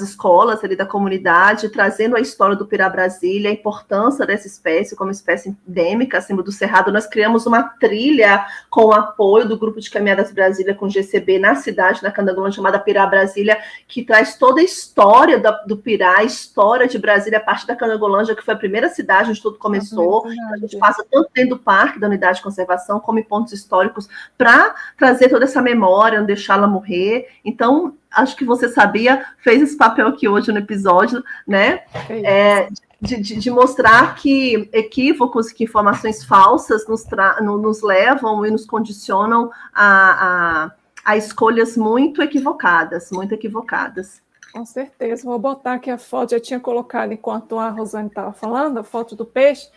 escolas ali da comunidade, trazendo a história do Pirá Brasília, a importância dessa espécie como espécie endêmica acima do Cerrado. Nós criamos uma trilha com o apoio do Grupo de Caminhadas Brasília com GCB na cidade, na Candangolândia, chamada Pirá Brasília, que traz toda a história do Pirá, a história de Brasília, a partir da Candangolândia, que foi a primeira cidade onde tudo começou. A gente passa tanto dentro do parque, da unidade de conservação, como em pontos históricos, para trazer toda essa memória, não deixá-la morrer. Então, acho que você sabia, fez esse papel aqui hoje no episódio, né? De mostrar que equívocos, que informações falsas nos levam e nos condicionam a escolhas muito equivocadas, muito equivocadas. Com certeza. Vou botar aqui a foto, já tinha colocado enquanto a Rosane estava falando, a foto do peixe.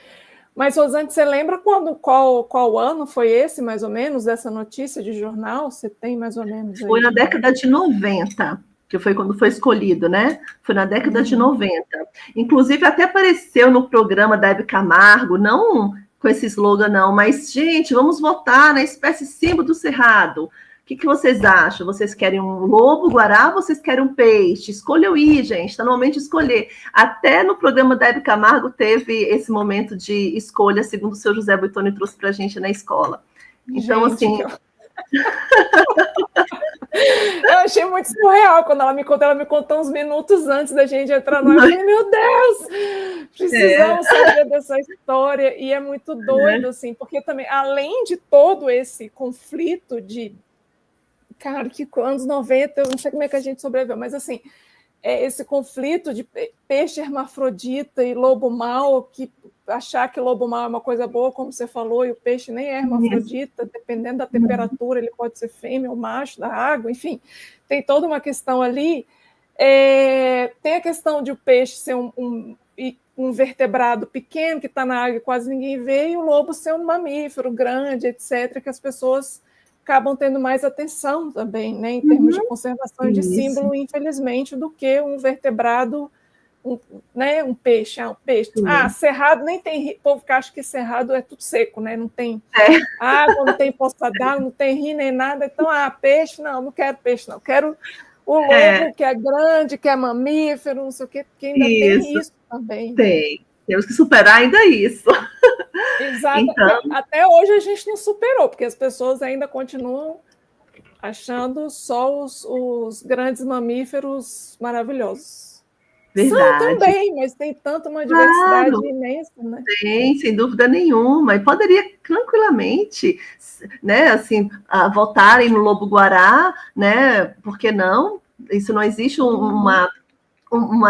Mas, Rosane, você lembra qual ano foi esse, mais ou menos, dessa notícia de jornal? Você tem mais ou menos aí? Foi na década de 90, que foi quando foi escolhido, né? Foi na década de 90. Inclusive, até apareceu no programa da Hebe Camargo, não com esse slogan, não, mas, gente, vamos votar na espécie símbolo do Cerrado. O que vocês acham? Vocês querem um lobo-guará ou vocês querem um peixe? Escolham aí, gente. Está no momento de escolher. Até no programa da Hebe Camargo teve esse momento de escolha, segundo o seu José Bertoni trouxe para a gente na escola. Então, gente, assim... Eu achei muito surreal quando ela me contou uns minutos antes da gente entrar no ar. Eu falei, meu Deus, precisamos saber dessa história. E é muito doido, assim, porque também, além de todo esse conflito de... Cara, que anos 90, eu não sei como é que a gente sobreviveu, mas assim, esse conflito de peixe hermafrodita e lobo mau, que achar que lobo mau é uma coisa boa, como você falou, e o peixe nem é hermafrodita, dependendo da temperatura, ele pode ser fêmea ou macho da água, enfim, tem toda uma questão ali. Tem a questão de o peixe ser um vertebrado pequeno, que está na água e quase ninguém vê, e o lobo ser um mamífero grande, etc., que as pessoas acabam tendo mais atenção também, né, em termos de conservação e de símbolo, infelizmente, do que um vertebrado, né, um peixe. Um peixe. Cerrado nem tem... O povo que acha que cerrado é tudo seco, né? Não tem água, não tem poça d'água, não tem rio nem nada. Então, peixe, não quero peixe, não. Quero o lobo, que é grande, que é mamífero, não sei o quê, que ainda tem isso também. Tem. Temos que superar ainda isso. Exato. Então... Até hoje a gente não superou, porque as pessoas ainda continuam achando só os grandes mamíferos maravilhosos. Verdade. São também, mas tem tanta uma diversidade imensa, né? Tem, sem dúvida nenhuma. E poderia tranquilamente, né, assim, votarem no lobo-guará, né? Por que não? Isso não existe uma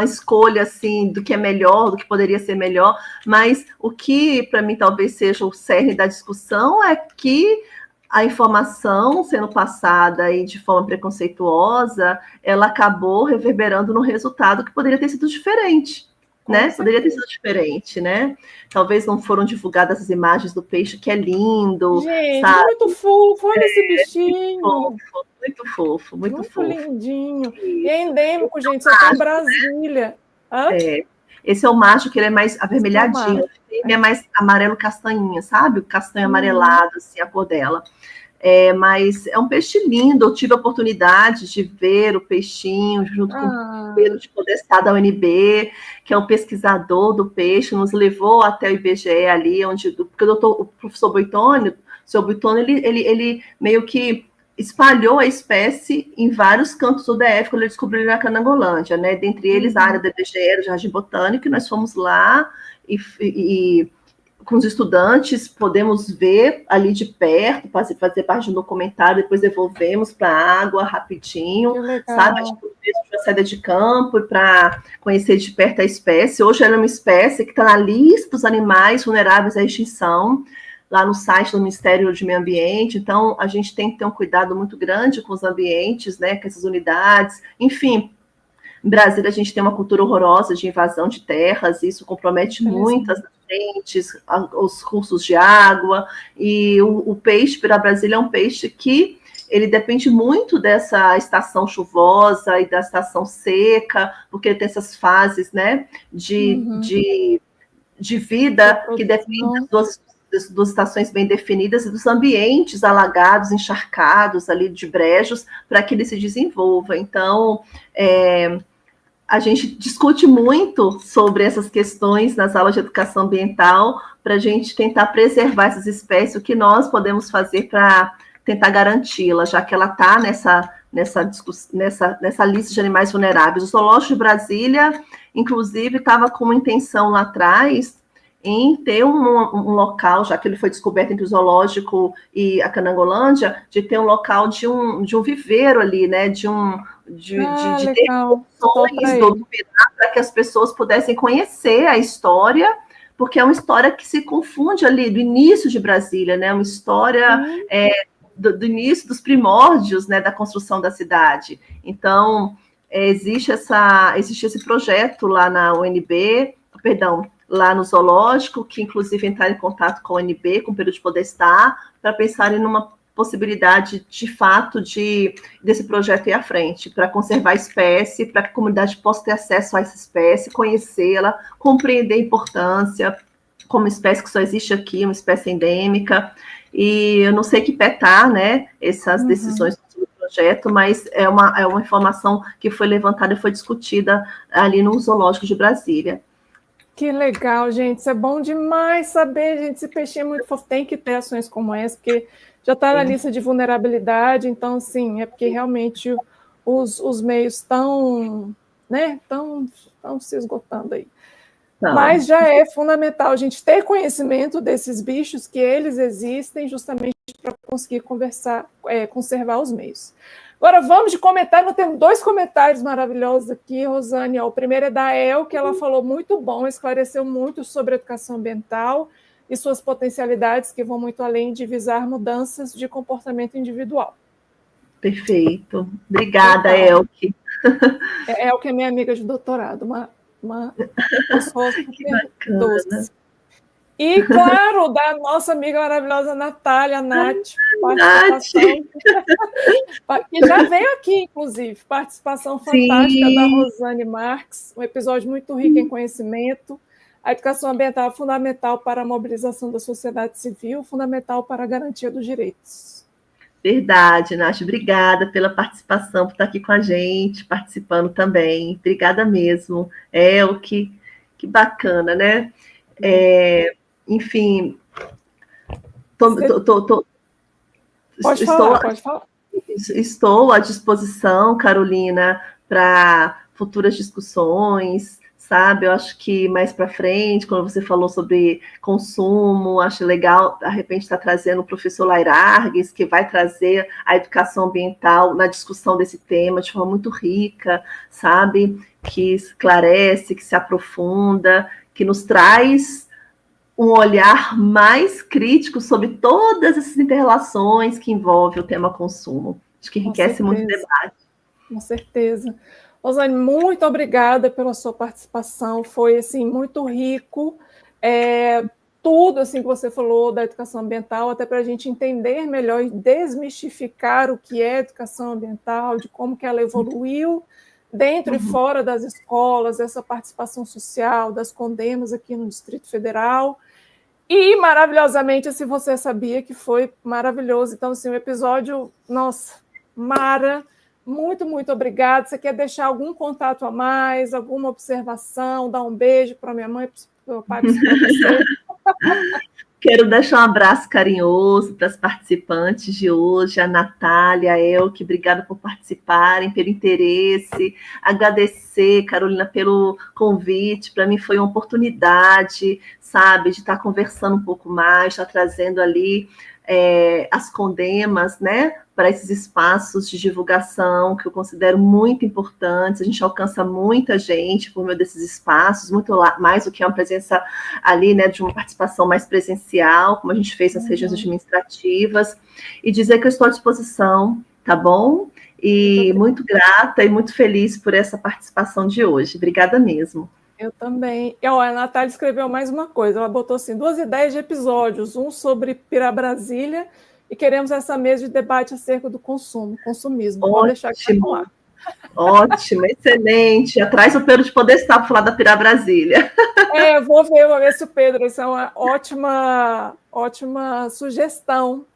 escolha assim do que é melhor, do que poderia ser melhor, mas o que para mim talvez seja o cerne da discussão é que a informação sendo passada aí de forma preconceituosa, ela acabou reverberando no resultado que poderia ter sido diferente, né? Poderia ter sido diferente, né? Talvez não foram divulgadas as imagens do peixe, que é lindo, gente, sabe? Muito fofo, olha esse bichinho. Muito fofo. Muito lindinho. E é endêmico, gente, só tem Brasília. Esse é o macho, que ele é mais avermelhadinho. Ele é mais amarelo castanhinha, sabe? O castanho amarelado, assim, a cor dela. Mas é um peixe lindo. Eu tive a oportunidade de ver o peixinho junto com o Pedro de Podestá da UNB, que é um pesquisador do peixe, nos levou até o IBGE ali, porque o professor Boitoni, ele meio que espalhou a espécie em vários cantos do DF, quando ele descobriu na Canangolândia, né? Dentre eles, a área do IBGE, o Jardim Botânico, e nós fomos lá e com os estudantes, podemos ver ali de perto, fazer parte de um documentário, depois devolvemos para a água rapidinho, sabe? A gente fez uma saída de campo para conhecer de perto a espécie. Hoje ela é uma espécie que está na lista dos animais vulneráveis à extinção, lá no site do Ministério do Meio Ambiente. Então, a gente tem que ter um cuidado muito grande com os ambientes, né, com essas unidades. Enfim, em Brasília a gente tem uma cultura horrorosa de invasão de terras, isso compromete muitas nascentes, os cursos de água, e o peixe para Brasília é um peixe que ele depende muito dessa estação chuvosa e da estação seca, porque ele tem essas fases, né, de vida que dependem das estações bem definidas e dos ambientes alagados, encharcados ali de brejos, para que ele se desenvolva. Então, a gente discute muito sobre essas questões nas aulas de educação ambiental, para a gente tentar preservar essas espécies, o que nós podemos fazer para tentar garanti-la, já que ela está nessa lista de animais vulneráveis. O Zoológico de Brasília, inclusive, estava com uma intenção lá atrás em ter um local, já que ele foi descoberto entre o zoológico e a Canangolândia, de ter um local de um viveiro ali, né? De ter condições para que as pessoas pudessem conhecer a história, porque é uma história que se confunde ali do início de Brasília, né? Uma história do início, dos primórdios, né, da construção da cidade. Então, existe esse projeto lá na UNB, lá no zoológico, que inclusive entrar em contato com a UNB, com o período de poder estar, para pensar em uma possibilidade, de fato, desse projeto ir à frente, para conservar a espécie, para que a comunidade possa ter acesso a essa espécie, conhecê-la, compreender a importância, como espécie que só existe aqui, uma espécie endêmica. E eu não sei que pé está, né, essas decisões do projeto, mas é uma informação que foi levantada e foi discutida ali no Zoológico de Brasília. Que legal, gente. Isso é bom demais saber, gente. Esse peixinho é muito fofo. Tem que ter ações como essa, porque já está na lista de vulnerabilidade. Então, sim, é porque realmente os meios estão, né, estão se esgotando aí. Não. Mas já é fundamental a gente ter conhecimento desses bichos, que eles existem justamente para conseguir conservar os meios. Agora vamos de comentário. Eu tenho 2 comentários maravilhosos aqui, Rosane. O primeiro é da El, que ela falou muito bom, esclareceu muito sobre educação ambiental e suas potencialidades, que vão muito além de visar mudanças de comportamento individual. Perfeito. Obrigada, Elke. Elke é minha amiga de doutorado, uma pessoa super doce. E, claro, da nossa amiga maravilhosa Natália, Nath, participação, que já veio aqui, inclusive, participação fantástica da Rosane Marques, um episódio muito rico em conhecimento. A educação ambiental é fundamental para a mobilização da sociedade civil, fundamental para a garantia dos direitos. Verdade, Nath, obrigada pela participação, por estar aqui com a gente, participando também. Obrigada mesmo. Que bacana, né? Enfim, pode falar. Estou à disposição, Carolina, para futuras discussões, sabe? Eu acho que mais para frente, quando você falou sobre consumo, acho legal, de repente, estar trazendo o professor Laira Arges, que vai trazer a educação ambiental na discussão desse tema de forma muito rica, sabe? Que esclarece, que se aprofunda, que nos traz um olhar mais crítico sobre todas essas interrelações que envolvem o tema consumo. Acho que enriquece muito o debate. Com certeza. Rosane, muito obrigada pela sua participação, foi assim, muito rico, tudo assim, que você falou da educação ambiental, até para a gente entender melhor e desmistificar o que é educação ambiental, de como que ela evoluiu dentro e fora das escolas, essa participação social das Condemas aqui no Distrito Federal. E, maravilhosamente, se você sabia que foi maravilhoso. Então, assim, o episódio, nossa, Mara, muito, muito obrigada. Você quer deixar algum contato a mais, alguma observação, dar um beijo para minha mãe, para o meu pai, para você? Quero deixar um abraço carinhoso para as participantes de hoje, a Natália, a Elke, obrigada por participarem, pelo interesse, agradecer, Carolina, pelo convite, para mim foi uma oportunidade, sabe, de estar conversando um pouco mais, estar trazendo ali as condemas, né, para esses espaços de divulgação que eu considero muito importantes. A gente alcança muita gente por meio desses espaços, muito mais do que uma presença ali, né, de uma participação mais presencial, como a gente fez nas regiões administrativas, e dizer que eu estou à disposição, tá bom? E muito grata e muito feliz por essa participação de hoje. Obrigada mesmo. Eu também. E, ó, a Natália escreveu mais uma coisa. Ela botou assim, 2 ideias de episódios, um sobre Pira Brasília e queremos essa mesa de debate acerca do consumismo. Ótimo. Pode deixar que vai falar. Ótimo, excelente. Atrás o Pedro de poder estar para falar da Pira Brasília. Vou ver se o Pedro, isso é uma ótima sugestão.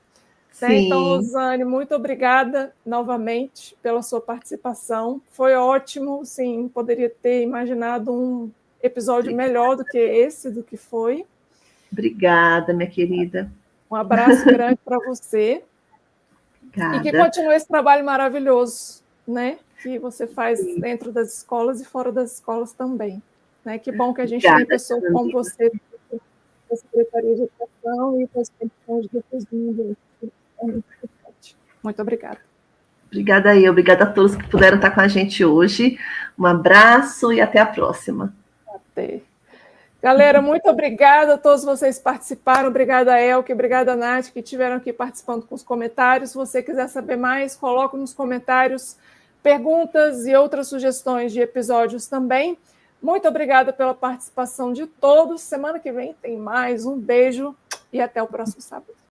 Né? Então, Rosane, muito obrigada novamente pela sua participação. Foi ótimo, sim, poderia ter imaginado um episódio melhor do que esse, do que foi. Obrigada, minha querida. Um abraço grande para você. Obrigada. E que continue esse trabalho maravilhoso, né? Que você faz dentro das escolas e fora das escolas também. Né? Que bom que a gente tem pessoas como você, da Secretaria de Educação e das questões de representação. Muito obrigada. Obrigada aí, obrigada a todos que puderam estar com a gente hoje. Um abraço e até a próxima. Até. Galera, muito obrigada a todos vocês que participaram. Obrigada, Elke, obrigada, Nath, que estiveram aqui participando com os comentários. Se você quiser saber mais, coloque nos comentários perguntas e outras sugestões de episódios também. Muito obrigada pela participação de todos. Semana que vem tem mais. Um beijo e até o próximo sábado.